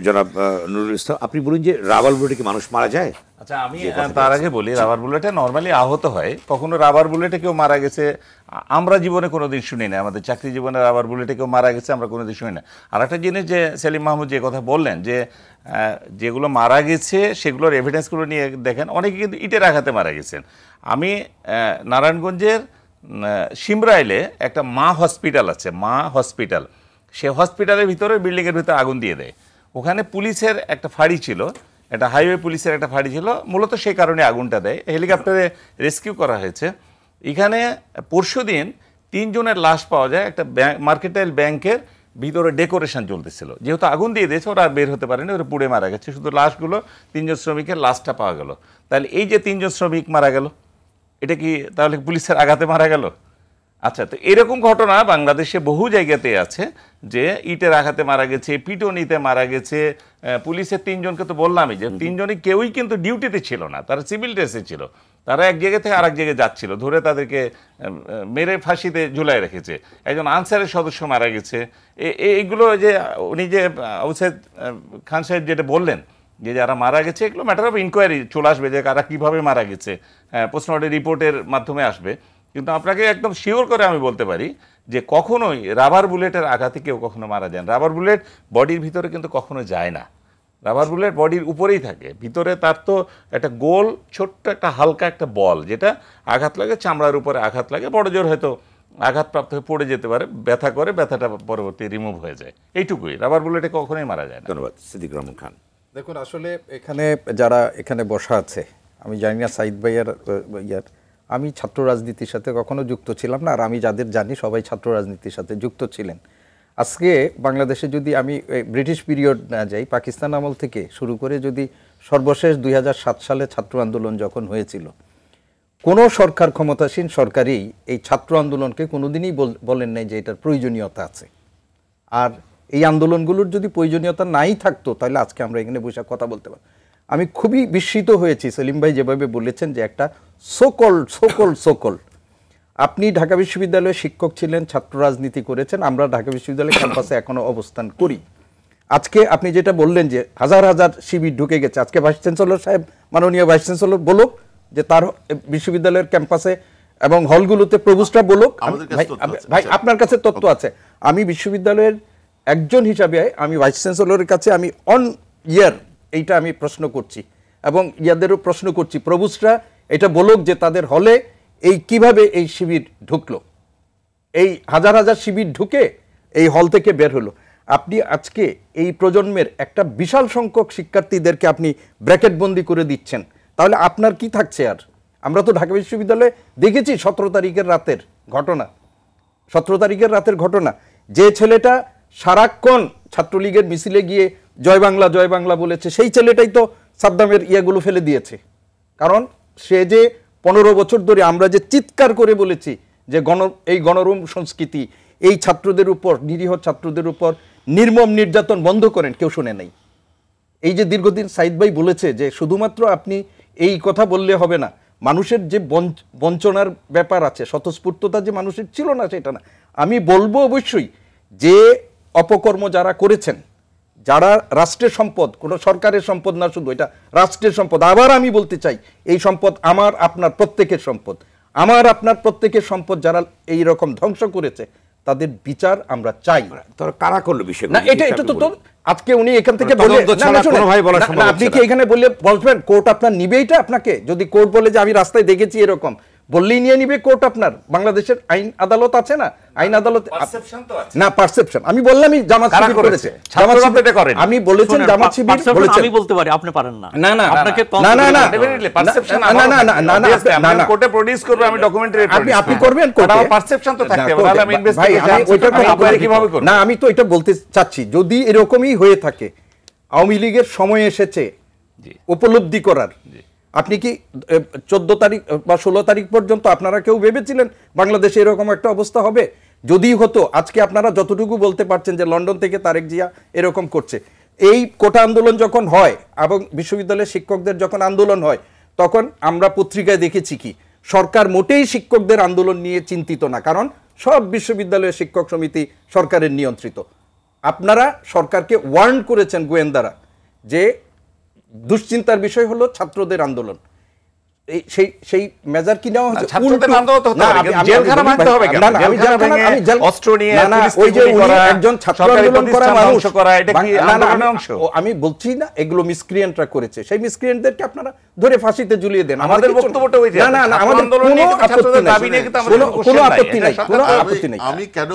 [SPEAKER 1] জনাব নুরুল ইসলাম, আপনি বলুন যে রাবার বুলেটে কি মানুষ মারা যায়?
[SPEAKER 6] আচ্ছা, আমি তার আগে বলি, রাবার বুলেটে নর্মালি আহত হয়, কখনো রাবার বুলেটে কেউ মারা গেছে আমরা জীবনে কোনোদিন শুনি না। আমাদের চাকরি জীবনে রাবার বুলেটে কেউ মারা গেছে আমরা কোনোদিন শুনি না। আর একটা জিনিস যে সেলিম মাহমুদ যে কথা বললেন যে যেগুলো মারা গেছে সেগুলোর এভিডেন্সগুলো নিয়ে দেখেন, অনেকে কিন্তু ইটের আঘাতে মারা গেছেন। আমি নারায়ণগঞ্জের সিমরাইলে একটা মা হসপিটাল আছে, মা হসপিটাল, সে হসপিটালের ভিতরে বিল্ডিংয়ের ভিতরে আগুন দিয়ে দেয়। ওখানে পুলিশের একটা ফাঁড়ি ছিল, একটা হাইওয়ে পুলিশের একটা ফাঁড়ি ছিল, মূলত সেই কারণে আগুনটা দেয়। হেলিকপ্টারে রেস্কিউ করা হয়েছে। এখানে পরশুদিন 3 জনের লাশ পাওয়া যায় একটা মার্কেটাইল ব্যাংকের ভিতরে ডেকোরেশন চলতেছিল। যেহেতু আগুন দিয়ে দিয়েছে ওরা আর বের হতে পারেনি, ওরা পুড়ে মারা গেছে। শুধু লাশগুলো 3 জন শ্রমিকের লাশটা পাওয়া গেল। তাহলে এই যে 3 জন শ্রমিক মারা গেল, এটা কি তাহলে পুলিশের আঘাতে মারা গেল? আচ্ছা, তো এরকম ঘটনা বাংলাদেশে বহু জায়গাতে আছে যে ইটের আঘাতে মারা গেছে, পিটুনিতে মারা গেছে। পুলিশের 3 জনকে তো বললামই যে 3 জনই কেউই কিন্তু ডিউটিতে ছিল না, তারা সিভিল ড্রেসে ছিল। তারা এক জায়গা থেকে আরেক জায়গায় যাচ্ছিল, ধরে তাদেরকে মেরে ফাঁসিতে ঝুলাই রেখেছে। একজন আনসারের সদস্য মারা গেছে। এইগুলো যে উনি যে আউসাদ খান সাহেব যেটা বললেন যে যারা মারা গেছে, এগুলো ম্যাটার অফ ইনকোয়ারি চলে আসবে যে কারা কীভাবে মারা গেছে, পোস্টমর্টম রিপোর্টের মাধ্যমে আসবে। কিন্তু আপনাকে একদম শিওর করে আমি বলতে পারি যে কখনোই রাবার বুলেটের আঘাতে কেউ কখনো মারা যায় না। রাবার বুলেট বডির ভিতরে কিন্তু কখনো যায় না, রাবার বুলেট বডির উপরেই থাকে। ভিতরে তার তো একটা গোল ছোট্ট একটা হালকা একটা বল, যেটা আঘাত লাগে চামড়ার উপরে আঘাত লাগে, বড় জোর হয়তো আঘাতপ্রাপ্ত হয়ে পড়ে যেতে পারে, ব্যথা করে, ব্যথাটা পরবর্তী রিমুভ হয়ে যায়, এইটুকুই। রাবার বুলেটে কখনোই মারা যায় না।
[SPEAKER 1] ধন্যবাদ সিদ্দিক রহমান খান।
[SPEAKER 2] দেখুন, আসলে এখানে যারা এখানে বসা আছে, আমি জানি না সাইদ ভাইয়ার আমি ছাত্র রাজনীতির সাথে কখনো যুক্ত ছিলাম না, আর আমি যাদের জানি সবাই ছাত্র রাজনীতির সাথে যুক্ত ছিলেন। আজকে বাংলাদেশে যদি আমি ব্রিটিশ পিরিয়ড না যাই, পাকিস্তান আমল থেকে শুরু করে যদি সর্বশেষ 2007 সালে ছাত্র আন্দোলন যখন হয়েছিল, কোনো সরকার, ক্ষমতাসীন সরকারই এই ছাত্র আন্দোলনকে কোনোদিনই বলেন নাই যে এটার প্রয়োজনীয়তা আছে। আর এই আন্দোলনগুলোর যদি প্রয়োজনীয়তা নাই থাকতো তাহলে আজকে আমরা এখানে বসে কথা বলতে পারি। আমি খুবই বিস্মিত হয়েছি সেলিম ভাই যেভাবে বলেছেন যে একটা সোকল আপনি ঢাকা বিশ্ববিদ্যালয়ে শিক্ষক ছিলেন, ছাত্র রাজনীতি করেছেন, আমরা ঢাকা বিশ্ববিদ্যালয়ের ক্যাম্পাসে এখনো অবস্থান করি। আজকে আপনি যেটা বললেন যে হাজার হাজার শিবির ঢুকে গেছে, আজকে ভাইস চ্যান্সেলর সাহেব, মাননীয় ভাইস চ্যান্সেলর বলুক যে তার বিশ্ববিদ্যালয়ের ক্যাম্পাসে এবং হলগুলোতে প্রভোস্টরা বলুক। ভাই আপনার কাছে তথ্য আছে, আমি বিশ্ববিদ্যালয়ের একজন হিসাবে আমি ভাইস চ্যান্সেলরের কাছে আমি অন ইয়ার এইটা আমি প্রশ্ন করছি এবং ইয়াদেরও প্রশ্ন করছি, প্রভোস্টরা এটা বলুক যে তাদের হলে এই কিভাবে এই শিবির ঢুকলো, এই হাজার হাজার শিবির ঢুকে এই হল থেকে বের হলো। আপনি আজকে এই প্রজন্মের একটা বিশাল সংখ্যক শিক্ষার্থীদেরকে আপনি ব্র্যাকেটবন্দি করে দিচ্ছেন, তাহলে আপনার কি থাকছে আর? আমরা তো ঢাকা বিশ্ববিদ্যালয়ে দেখেছি 17 তারিখের রাতের ঘটনা, 17 তারিখের রাতের ঘটনা, যে ছেলেটা সারাক্ষণ ছাত্রলীগের মিছিলে গিয়ে জয় বাংলা বলেছে, সেই ছেলেটাই তো সাদ্দামের ইয়াগুলো ফেলে দিয়েছে। কারণ সে যে 15 বছর ধরে আমরা যে চিৎকার করে বলেছি যে এই গণরুম সংস্কৃতি, এই ছাত্রদের উপর, নিরীহ ছাত্রদের উপর নির্মম নির্যাতন বন্ধ করেন, কেউ শুনে নাই। এই যে দীর্ঘদিন সাইদ ভাই বলেছে যে শুধুমাত্র আপনি এই কথা বললে হবে না, মানুষের যে বঞ্চনার ব্যাপার আছে, স্বতঃস্ফূর্ততা যে মানুষের ছিল না সেটা না। আমি বলবো অবশ্যই যে অপকর্ম যারা করেছেন, যারা রাষ্ট্রের সম্পদ, কোনো সরকারের সম্পদ না, শুধু এটা রাষ্ট্রের সম্পদ। আবার আমি বলতে চাই, এই সম্পদ আমার আপনার প্রত্যেকের সম্পদ, আমার আপনার প্রত্যেকের সম্পদ। যারা এই রকম ধ্বংস করেছে তাদের বিচার আমরা চাই।
[SPEAKER 1] কারা করলো বিষয়
[SPEAKER 2] না, এটা তো আজকে উনি এখান থেকে বলে আপনি কি এখানে বললে বলবেন কোর্ট আপনার নিবে? এটা আপনাকে যদি কোর্ট বলে যে আমি রাস্তায় দেখেছি এরকম, বললেই নিয়ে নিবে কোর্ট আপনার? বাংলাদেশের আইন আদালত আছে না, আইন আদালত না পারসেপশন। আমি বললামই জামাত শিবির করেছে, আমি বলেছেন জামাত শিবির বলেছেন,
[SPEAKER 7] আমি বলতে পারি আপনি পারেন না।
[SPEAKER 2] না না
[SPEAKER 7] আপনাকে
[SPEAKER 2] না না না পারসেপশন না না না না না না কোর্টে প্রডিউস করব, আমি ডকুমেন্টারি আপনি করবেন কোর্টে, আমার পারসেপশন তো থাকতে হবে, তাহলে আমি ইনভেস্টিগেশন ওইটা কিভাবে করব? না, আমি তো এটা বলতে চাচ্ছি যদি এরকমই হয়ে থাকে, আওয়ামী লীগের সময় এসেছে উপলব্ধি করার। আপনি কি 14 তারিখ বা 16 তারিখ পর্যন্ত আপনারা কেউ ভেবেছিলেন বাংলাদেশে এরকম একটা অবস্থা হবে? যদি হতো, আজকে আপনারা যতটুকু বলতে পারছেন যে লন্ডন থেকে তারেক জিয়া এরকম করছে, এই কোটা আন্দোলন যখন হয় এবং বিশ্ববিদ্যালয়ের শিক্ষকদের যখন আন্দোলন হয়, তখন আমরা পত্রিকায় দেখেছি কি সরকার মোটেই শিক্ষকদের আন্দোলন নিয়ে চিন্তিত না, কারণ সব বিশ্ববিদ্যালয়ের শিক্ষক সমিতি সরকারের নিয়ন্ত্রিত। আপনারা সরকারকে ওয়ার্ন করেছেন গোয়েন্দারা যে দুশ্চিন্তার বিষয় হলো ছাত্রদের আন্দোলন। সেই মেজার কি নেওয়া হচ্ছে? আমি বলছি না এগুলো মিসক্রিয়েন্টরা করেছে, সেই মিসক্রিয়েন্টদেরকে আপনারা ধরে ফাঁসিতে ঝুলিয়ে দেন। আমাদের বক্তব্যটা ওই যে না না আমাদের কোনো আপত্তি নাই, কোনো আপত্তি নাই। আমি কেন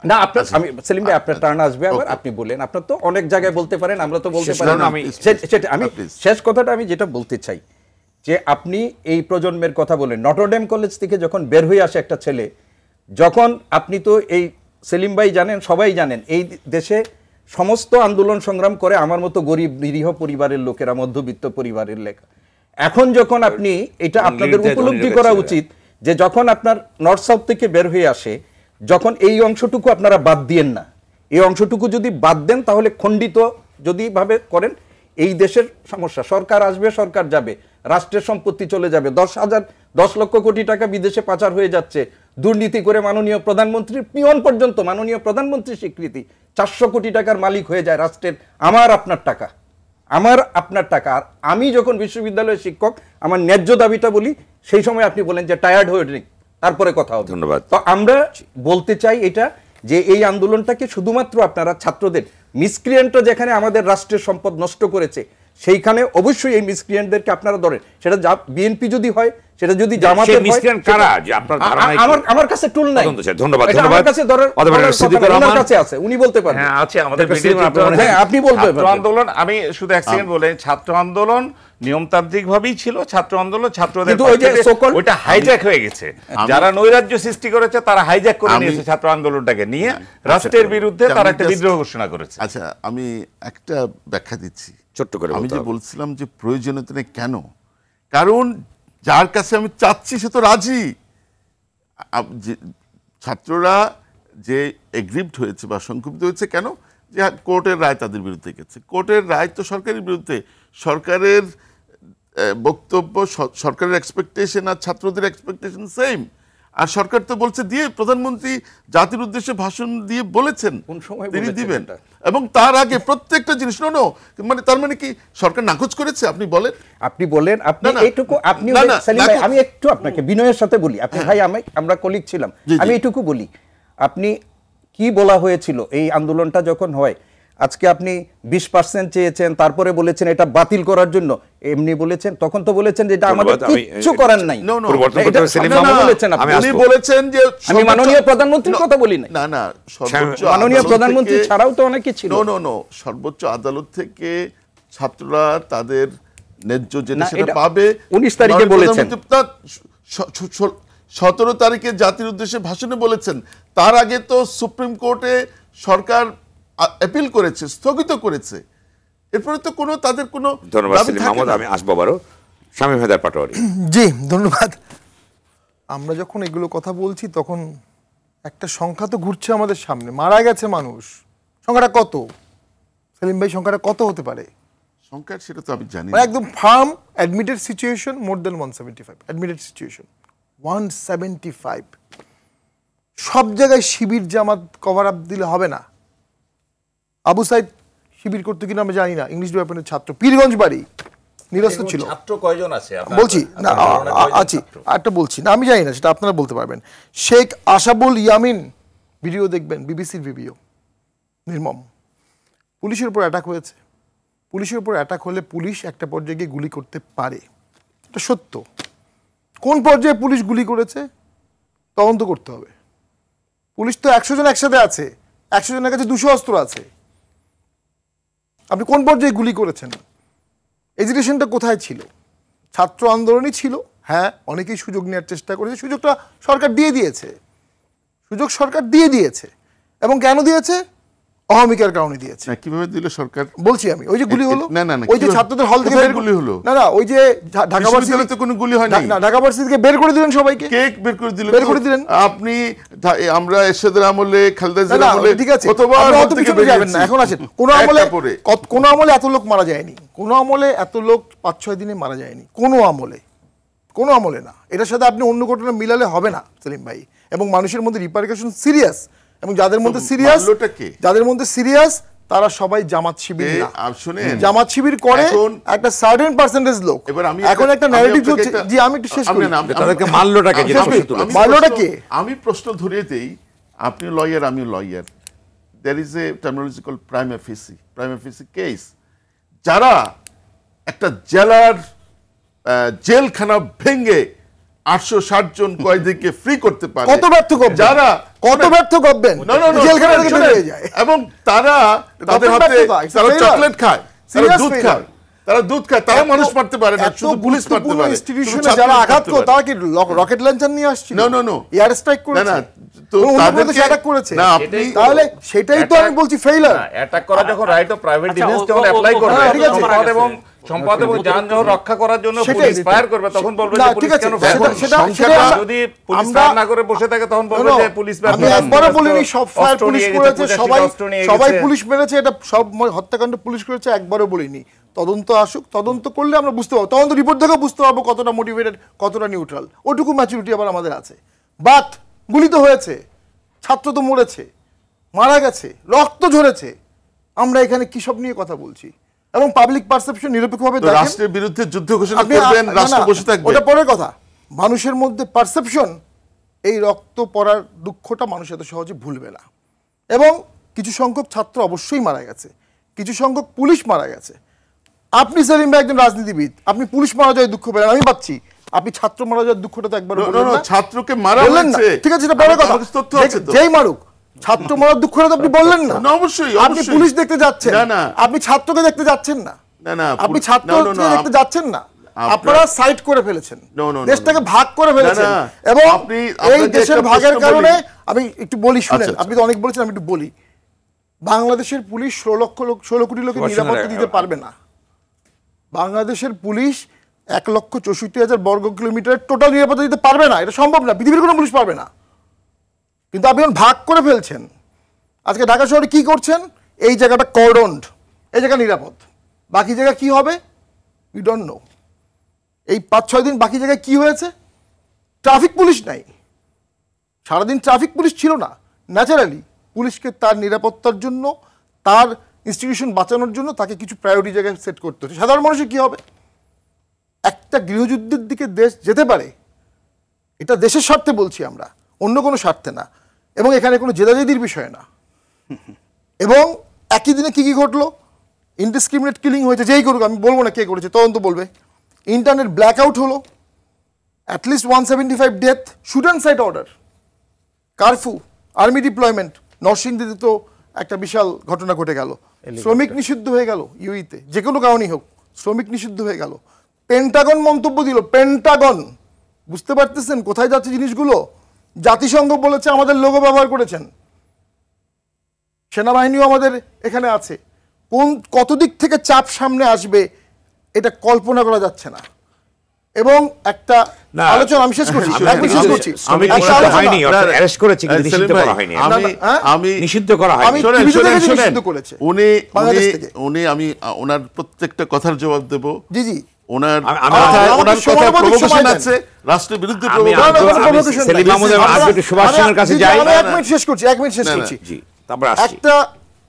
[SPEAKER 2] না আপনার, আমি সেলিম ভাই আপনার টার্ন আসবে আবার, আপনি বলেন। আপনার তো অনেক জায়গায় বলতে পারেন, আমরা তো বলতে পারি না। আমি শেষ কথাটা আমি যেটা বলতে চাই যে আপনি এই প্রজন্মের কথা বলেন, নটরডেম কলেজ থেকে যখন বের হয়ে আসে একটা ছেলে, যখন আপনি তো এই সেলিম ভাই জানেন, সবাই জানেন, এই দেশে সমস্ত আন্দোলন সংগ্রাম করে আমার মতো গরিব নিরীহ পরিবারের লোকেরা, মধ্যবিত্ত পরিবারের লেখা। এখন যখন আপনি এটা আপনাদের উপলব্ধি করা উচিত যে যখন আপনার নর্থ সাউথ থেকে বের হয়ে আসে, যখন এই অংশটুকু আপনারা বাদ দিয়েন না, এই অংশটুকু যদি বাদ দেন তাহলে খণ্ডিত যদি ভাবে করেন, এই দেশের সমস্যা, সরকার আসবে সরকার যাবে, রাষ্ট্রের সম্পত্তি চলে যাবে, 10 লক্ষ কোটি টাকা বিদেশে পাচার হয়ে যাচ্ছে, দুর্নীতি করে মাননীয় প্রধানমন্ত্রীর পিয়ন পর্যন্ত, মাননীয় প্রধানমন্ত্রীর স্বীকৃতি, 400 কোটি টাকার মালিক হয়ে যায় রাষ্ট্রের আমার আপনার টাকা, আমার আপনার টাকা। আর আমি যখন বিশ্ববিদ্যালয়ের শিক্ষক আমার ন্যায্য দাবিটা বলি, সেই সময় আপনি বলেন যে টায়ার্ড হয়ে নেই, তারপরে কথা হবে। ধন্যবাদ। তো আমরা বলতে চাই এটা যে এই আন্দোলনটাকে শুধুমাত্র আপনারা ছাত্রদের, মিসক্রিয়েন্টরা যেখানে আমাদের রাষ্ট্রের সম্পদ নষ্ট করেছে সেইখানে অবশ্যই এই মিসক্রিয়েন্টদেরকে আপনারা ধরেন, সেটা বিএনপি যদি হয়, সেটা যদি জামাতের হয়, আমার কাছে টুল নাই। ধন্যবাদ। আমার কাছে আমার কাছে আছে, উনি বলতে পারেন। হ্যাঁ আছে আমাদের, হ্যাঁ আপনি বলবেন।
[SPEAKER 6] ছাত্র আন্দোলন, আমি শুধু এক সেকেন্ড বলেন, ছাত্র আন্দোলন নিয়মতান্ত্রিক ভাবেই ছিল, ছাত্র আন্দোলন ছাত্রদের ওইটা হাইজ্যাক হয়ে গেছে, যারা নৈরাজ্য সৃষ্টি করেছে তারা হাইজ্যাক করে নিয়েছে ছাত্র আন্দোলনটাকে নিয়ে, রাষ্ট্রের বিরুদ্ধে তারা একটা বিদ্রোহ ঘোষণা করেছে।
[SPEAKER 3] আচ্ছা আমি একটা ব্যাখ্যা দিচ্ছি ছোট্ট করে। আমি যে বলছিলাম যে প্রয়োজনীয়তা নেই কেন, কারণ যার কাছে আমি চাচ্ছি সে তো রাজি। ছাত্ররা যে এগ্রিভড হয়েছে বা সংক্ষুব্ধ হয়েছে কেন, যে কোর্টের রায় তাদের বিরুদ্ধে গেছে, কোর্টের রায় তো সরকারের বিরুদ্ধে, সরকারের বক্তব্য, সরকারের এক্সপেকটেশন আর ছাত্রদের এক্সপেকটেশন সেম। আর সরকার তো বলছে দিয়ে, প্রধানমন্ত্রী জাতির উদ্দেশ্যে ভাষণ দিয়ে বলেছেন তিনি দিবেন, এবং তার আগে প্রত্যেকটা জিনিস মানে তার মানে কি সরকার নাকচ করেছে? আপনি বলেন, আপনি বলেন, আপনি এইটুকু, আপনি সেলিম ভাই আমি একটু আপনাকে বিনয়ের সাথে বলি, আপনি ভাই আমরা কলিগ ছিলাম, আমি এইটুকু বলি, আপনি কি বলা হয়েছিল এই আন্দোলনটা যখন হয়, আজকে আপনি 20% চেয়েছেন, তারপরে বলেছেন এটা বাতিল করার জন্য, এমনি বলেছেন, তখন তো বলেছেন যে এটা আমাদের কিচ্ছু করার নাই। আপনি বলেছেন যে আমি মাননীয় প্রধানমন্ত্রীর কথা বলি না, না না মাননীয় প্রধানমন্ত্রী ছাড়াও তো অনেকে ছিল। নো সর্বোচ্চ আদালত থেকে ছাত্ররা তাদের ন্যায্য যেটা সেটা পাবে 19 তারিখে বলেছেন, 17 তারিখে জাতির উদ্দেশ্যে ভাষণে বলেছেন, তার আগে তো সুপ্রিম কোর্টে সরকার অ্যাপিল করেছে, স্থগিত করেছে, এরপরে তো কোনো তাদের কোনো দাবি থাকে না। আমি আসবো বারো শামীম হায়দার পাটোয়ারি।
[SPEAKER 4] জি ধন্যবাদ। আমরা যখন এগুলো কথা বলছি তখন একটা সংখ্যা তো ঘুরছে আমাদের সামনে, মারা গেছে মানুষ, সংখ্যাটা কত সেলিম ভাই, সংখ্যাটা কত হতে পারে? সংখ্যা সেটা তো আমি জানি না, একদম ফার্ম অ্যাডমিটেড সিচুয়েশন মোর দেন 175, অ্যাডমিটেড সিচুয়েশন 175। সব জায়গায় শিবির জামাত কভার আপ দিলে হবে না। আবু সাইদ শিবির করতে কিনা আমি জানি না, ইংলিশ ডিপার্টমেন্টের ছাত্র, পীরগঞ্জ বাড়ি, নিরস্ত ছিল। ছাত্র কয়জন আছে বলছি না, আছি একটা বলছি না, আমি জানি না, সেটা আপনারা বলতে পারবেন। শেখ আশাবুল ইয়ামিন ভিডিও দেখবেন, বিবিসির ভিডিও, নির্মম। পুলিশের উপর অ্যাটাক হয়েছে। পুলিশের উপর অ্যাটাক হলে পুলিশ একটা পর্যায়ে গিয়ে গুলি করতে পারে, এটা সত্য। কোন পর্যায়ে পুলিশ গুলি করেছে তদন্ত করতে হবে। পুলিশ তো 100 জন একসাথে আছে, 100 জনের কাছে 200 অস্ত্র আছে। আপনি কোন পর্যায়ে গুলি করেছেন? এজিটেশনটা কোথায় ছিল? ছাত্র আন্দোলনই ছিল। হ্যাঁ, অনেকেই সুযোগ নেওয়ার চেষ্টা করেছে, সুযোগটা সরকার দিয়ে দিয়েছে, সুযোগ সরকার দিয়ে দিয়েছে। এবং কেন দিয়েছে? অহমিকার কারণে দিয়েছে।
[SPEAKER 3] কিভাবে দিল সরকার
[SPEAKER 4] বলছি আমি, ওই যে গুলি হলো,
[SPEAKER 3] না না,
[SPEAKER 4] ওই যে ছাত্রদের হল থেকে বের
[SPEAKER 3] গুলি হলো,
[SPEAKER 4] না না, ওই যে ঢাকা ভার্সিটিতে
[SPEAKER 3] তো কোনো গুলি হয়নি
[SPEAKER 4] না, ঢাকা ভার্সিটি থেকে বের করে দিলেন সবাইকে।
[SPEAKER 3] কে বের করে দিলেন?
[SPEAKER 4] বের করে দিলেন
[SPEAKER 3] আপনি। আমরা এরশাদের আমলে, খালেদা জিয়ার আমলে
[SPEAKER 4] ঠিক আছে,
[SPEAKER 3] কতবার
[SPEAKER 4] অত পিছনে যাবেন না, এখন আসেন। কোন আমলে এত লোক মারা যায়নি, কোন আমলে এত লোক 5-6 দিনে মারা যায়নি, কোন আমলে না। এটার সাথে আপনি অন্য ঘটনা মিলালে হবে না সেলিম ভাই। এবং মানুষের মধ্যে রিপারকাশন সিরিয়াস, এবং যাদের মধ্যে সিরিয়াস তারা সবাই জামাত শিবির না। জামাত শিবির করে একটা সার্টেন পার্সেন্টেজ লোক। এখন একটা ন্যারেটিভ হচ্ছে, জি আমি একটু শেষ করি,
[SPEAKER 1] তাদেরকে মাল্যটাকে
[SPEAKER 3] আমি প্রশ্ন ধরিয়ে দেই। আপনি লয়ার, আমি lawyer. There is a terminology called prima facie case. যারা একটা জেলার জেলখানা ভেঙে 860 জন কয়েদিকে ফ্রি করতে পারে,
[SPEAKER 4] কত ব্যর্থ করবেন,
[SPEAKER 3] যারা
[SPEAKER 4] কত ব্যর্থ করবেন, জেলখানা থেকে বের হয়ে যায়।
[SPEAKER 3] এবং তারা তাদের হাতে তারা চকলেট খায়, তারা দুধ খায়, তারা মানুষ মারতে পারে না, শুধু পুলিশ মারতে পারে।
[SPEAKER 4] ইনস্টিটিউশনে যারা আঘাত করে তারা কি রকেট লঞ্চার নিয়ে আসছে?
[SPEAKER 3] নো
[SPEAKER 4] এয়ার স্ট্রাইক করেছে,
[SPEAKER 3] না তো তাদেরকে
[SPEAKER 4] অ্যাটাক করেছে।
[SPEAKER 3] না আপনি
[SPEAKER 4] তাহলে সেটাই তো আমি বলছি ফেইলার।
[SPEAKER 6] অ্যাটাক করা যখন রাইট অফ প্রাইভেট ডিফেন্স যখন অ্যাপ্লাই করবে, এবং সম্পদ এবং যানবাহন রক্ষা করার জন্য পুলিশ ফায়ার করবে, তখন বলবে যে পুলিশ কেন ফায়ার করবে? যদি পুলিশ ফায়ার না করে বসে থাকে তখন বলবে যে পুলিশ ফায়ার।
[SPEAKER 4] আমি একবারও বলিনি সব ফায়ার পুলিশ করেছে, সবাই পুলিশ মেরেছে, এটা সব হত্যাকাণ্ড পুলিশ করেছে, একবারও বলিনি। তদন্ত আসুক, তদন্ত করলে আমরা বুঝতে পারবো, তদন্ত রিপোর্ট দেখে বুঝতে পারবো কতটা মোটিভেটেড, কতটা নিউট্রাল। ওটুকু ম্যাচুরিটি আবার আমাদের আছে। বাট গুলি তো হয়েছে, ছাত্র তো মরেছে, মারা গেছে, রক্ত ঝরেছে। আমরা এখানে কি সব নিয়ে কথা বলছি? এবং পাবলিক পারসেপশন নিরপেক্ষভাবে দেখেন,
[SPEAKER 3] রাষ্ট্রের বিরুদ্ধে যুদ্ধ ঘোষণা করবেন, রাষ্ট্র বসে থাকবে,
[SPEAKER 4] ওটা পরের কথা। মানুষের মধ্যে পারসেপশন, এই রক্ত পড়ার দুঃখটা মানুষ এত সহজে ভুলবে না। এবং কিছু সংখ্যক ছাত্র অবশ্যই মারা গেছে, কিছু সংখ্যক পুলিশ মারা গেছে। আপনি সেলিম ভাই একজন রাজনীতিবিদ, আপনি পুলিশ মারা যায় দুঃখ পেলেন, আমি পাচ্ছি। আপনি ছাত্র মারা যাওয়ার দুঃখটা তো একবার বললেন না।
[SPEAKER 3] ছাত্রকে মারা হয়েছে,
[SPEAKER 4] ঠিক আছে, এটা পরের কথা। যেই মারুক, ছাত্র মারার দুঃখটা তো আপনি বললেন না।
[SPEAKER 3] অবশ্যই
[SPEAKER 4] আপনি পুলিশ দেখতে যাচ্ছেন, আপনি ছাত্রকে দেখতে যাচ্ছেন না, আপনি ছাত্রকে দেখতে যাচ্ছেন না। আপনারা সাইড করে ফেলেছেন, দেশটাকে ভাগ করে ফেলেছেন। এবং এই দেশের ভাগের কারণে আমি একটু বলি, শুনেন, আপনি তো অনেক বলেছেন, আমি একটু বলি। বাংলাদেশের পুলিশ 16 কোটি লোকের নিরাপত্তা দিতে পারবে না। বাংলাদেশের পুলিশ 1,64,000 বর্গ কিলোমিটারের টোটাল নিরাপত্তা দিতে পারবে না, এটা সম্ভব না, পৃথিবীর কোনো পুলিশ পারবে না। কিন্তু আপনি এখন ভাগ করে ফেলছেন। আজকে ঢাকা শহরে কি করছেন? এই জায়গাটা কর্ডনড, এই জায়গা নিরাপদ, বাকি জায়গা কি হবে উই ডোন্ট নো। এই 5-6 দিন বাকি জায়গায় কি হয়েছে? ট্রাফিক পুলিশ নাই, সারাদিন ট্রাফিক পুলিশ ছিল না। ন্যাচারালি পুলিশকে তার নিরাপত্তার জন্য, তার ইনস্টিটিউশন বাঁচানোর জন্য তাকে কিছু প্রায়োরিটি জায়গায় সেট করতে হচ্ছে। সাধারণ মানুষের কি হবে? একটা গৃহযুদ্ধের দিকে দেশ যেতে পারে, এটা দেশের স্বার্থে বলছি আমরা, অন্য কোনো স্বার্থে না। এবং এখানে কোনো জেদাজেদির বিষয় না। এবং একই দিনে কি কি ঘটলো? ইনডিসক্রিমিনেট কিলিং হয়েছে, যেই করুক, আমি বলবো না কে করেছে, তদন্ত বলবে। ইন্টারনেট ব্ল্যাক আউট হলো, at least 175 death, shoot and sight order, curfew, army deployment. নরসিংদীতে তো একটা বিশাল ঘটনা ঘটে গেল, শ্রমিক নিষিদ্ধ হয়ে গেল ইউইতে, যে কোনো কারণেই হোক শ্রমিক নিষিদ্ধ হয়ে গেল। পেন্টাগন মন্তব্য দিল, পেন্টাগন। বুঝতে পারতেছেন কোথায় যাচ্ছে জিনিসগুলো? জাতিসংঘ বলেছে আমাদের লোগো ব্যবহার করেছেন, সেনাবাহিনীও আমাদের এখানে আছে। কত দিক থেকে চাপ সামনে আসবে এটা কল্পনা করা যাচ্ছে না। এবং একটা আলোচনা আমি শেষ করছি,
[SPEAKER 1] আমি অ্যারেস্ট করেছি কিন্তু নিষিদ্ধ করা হয়নি, আমি নিষিদ্ধ করা হয়নি,
[SPEAKER 4] নিষিদ্ধ করেছে
[SPEAKER 3] উনি। আমি ওনার প্রত্যেকটা কথার জবাব দেব।
[SPEAKER 4] জি জি,
[SPEAKER 3] ওনার কথা প্রভোকেশন আছে, রাষ্ট্রের বিরুদ্ধে
[SPEAKER 4] একটা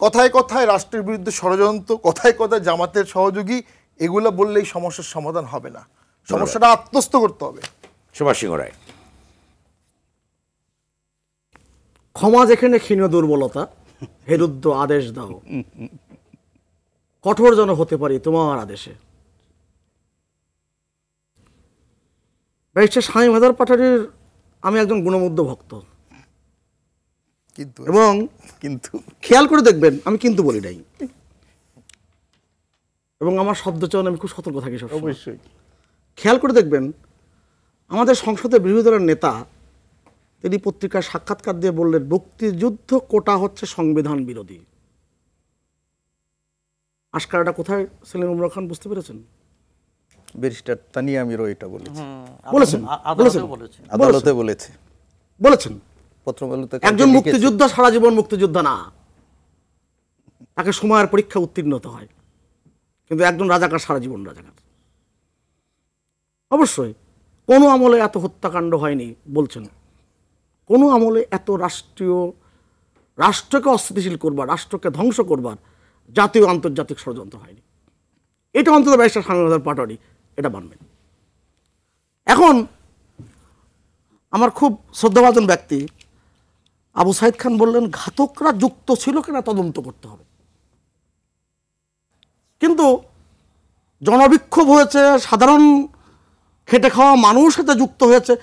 [SPEAKER 4] কথায় কথায় রাষ্ট্রের বিরুদ্ধে ষড়যন্ত্র, কথায় কথায় জামাতের সহযোগী, এগুলো বললেই সমস্যার সমাধান হবে না, সমস্যাটা আত্মস্থ করতে হবে।
[SPEAKER 1] সুভাষ সিংহ রায়।
[SPEAKER 5] ক্ষমা যেখানে ক্ষীণ দুর্বলতা, হে রুদ্র আদেশ দাও, কঠোর যেন হতে পারি তোমার আদেশে। ব্যারিস্টার শামীম হায়দার পাটোয়ারীর আমি একজন গুণমুগ্ধ ভক্ত, এবং
[SPEAKER 2] কিন্তু
[SPEAKER 5] খেয়াল করে দেখবেন আমি কিন্তু বলি নাই, এবং আমার শব্দ চয়ন আমি খুব সতর্ক থাকি সব।
[SPEAKER 2] অবশ্যই
[SPEAKER 5] খেয়াল করে দেখবেন আমাদের সংসদের বিরোধী দলের নেতা তিনি পত্রিকার সাক্ষাৎকার দিয়ে বললেন মুক্তিযুদ্ধ কোটা হচ্ছে সংবিধান বিরোধী। আশকারাটা কোথায় সেলিম ওমর খান বুঝতে পেরেছেন?
[SPEAKER 2] ব্যারিস্টার তানিয়া আমিরও এটা বলেছে,
[SPEAKER 5] বলেছেন
[SPEAKER 2] আদালতে বলেছে,
[SPEAKER 5] বলেছেন
[SPEAKER 2] পত্রবলতে
[SPEAKER 5] একজন মুক্তিযোদ্ধা সারা জীবন মুক্তিযোদ্ধা না, তাকে সময়ের পরীক্ষা উত্তীর্ণ হতে হয়, কিন্তু একজন রাজাকার সারা জীবন রাজাকার। অবশ্যই কোনো আমলে এত হত্যাকাণ্ড হয়নি বলছেন, কোনো আমলে এত রাষ্ট্রকে অস্থিতিশীল করবার, রাষ্ট্রকে ধ্বংস করবার জাতীয় আন্তর্জাতিক ষড়যন্ত্র হয়নি। এটা অন্তত ব্যারিস্টার শামীম হায়দার পাটোয়ারী এটা মানবেন। এখন আমার খুব শ্রদ্ধাভাজন ব্যক্তি আবু সাইদ খান বললেন ঘাতকরা যুক্ত ছিল কিনা তদন্ত করতে হবে, কিন্তু জনবিক্ষোভ হয়েছে, সাধারণ খেটে খাওয়া মানুষ সাথে যুক্ত হয়েছে,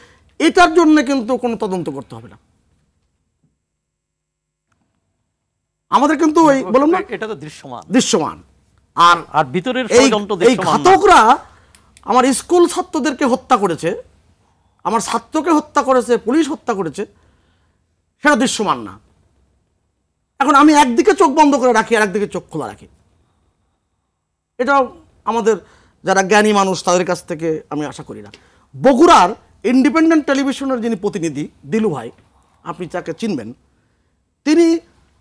[SPEAKER 5] এটার জন্য কিন্তু কোনো তদন্ত করতে হবে না। আমাদের কিন্তু ওই বললাম না,
[SPEAKER 7] এটা তো
[SPEAKER 5] দৃশ্যমান।
[SPEAKER 7] আর ভিতরের
[SPEAKER 5] এই ঘাতকরা আমার স্কুল ছাত্রদেরকে হত্যা করেছে, আমার ছাত্রকে হত্যা করেছে, পুলিশ হত্যা করেছে, সেটা দৃশ্যমান না। এখন আমি একদিকে চোখ বন্ধ করে রাখি আর একদিকে চোখ খোলা রাখি, এটা আমাদের যারা জ্ঞানী মানুষ তাদের কাছ থেকে আমি আশা করি না। বগুড়ার ইন্ডিপেন্ডেন্ট টেলিভিশনের যিনি প্রতিনিধি দিলু ভাই, আপনি তাকে চিনবেন, তিনি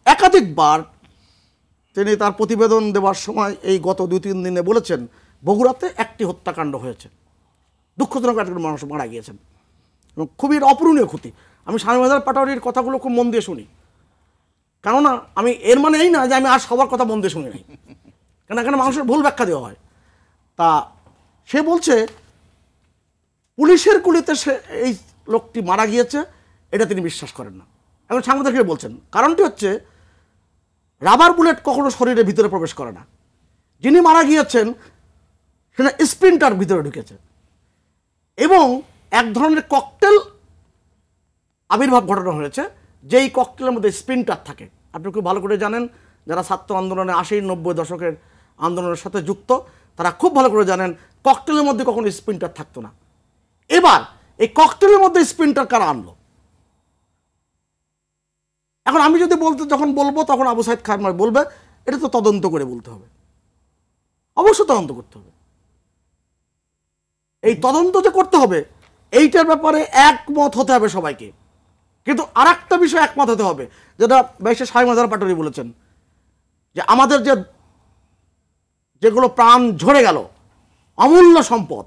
[SPEAKER 5] একাধিকবার তিনি তার প্রতিবেদন দেওয়ার সময় এই গত 2-3 দিনে বলেছেন বগুড়াতে একটি হত্যাকাণ্ড হয়েছে, দুঃখজনক একজন মানুষ মারা গিয়েছেন, এবং খুবই অপূরণীয় ক্ষতি। আমি শামীম হায়দার পাটোয়ারীর কথাগুলো খুব মন দিয়ে শুনি, কেননা আমি এর মানে এই না যে আমি আর সবার কথা মন দিয়ে শুনি নাই, কেন এখানে মানুষের ভুল ব্যাখ্যা দেওয়া হয়। তা সে বলছে পুলিশের গুলিতে সে এই লোকটি মারা গিয়েছে, এটা তিনি বিশ্বাস করেন না। এখন সাংবাদিকরা বলছেন কারণটি হচ্ছে রাবার বুলেট কখনো শরীরের ভিতরে প্রবেশ করে না, যিনি মারা গিয়েছেন সেটা স্প্রিন্টার ভিতরে ঢুকেছে, এবং এক ধরনের ককটেল আবির্ভাব ঘটানো হয়েছে, যেই ককটেলের মধ্যে স্প্রিন্টার থাকে। আপনি খুব ভালো করে জানেন, যারা ছাত্র আন্দোলনে 80-90 দশকের আন্দোলনের সাথে যুক্ত তারা খুব ভালো করে জানেন ককটেলের মধ্যে কখনো স্প্রিন্টার থাকতো না। এবার এই ককটেলের মধ্যে স্প্রিন্টার কারা আনলো? এখন আমি যদি যখন বলবো তখন আবু সাইদ খান বলবে এটা তো তদন্ত করে বলতে হবে। অবশ্যই তদন্ত করতে হবে, এই তদন্ত যে করতে হবে এইটার ব্যাপারে একমত হতে হবে সবাইকে। কিন্তু আর একটা বিষয় একমত হতে হবে, যেটা ব্যারিস্টার শামীম হায়দার পাটোয়ারী বলেছেন, যে আমাদের যেগুলো প্রাণ ঝরে গেল, অমূল্য সম্পদ,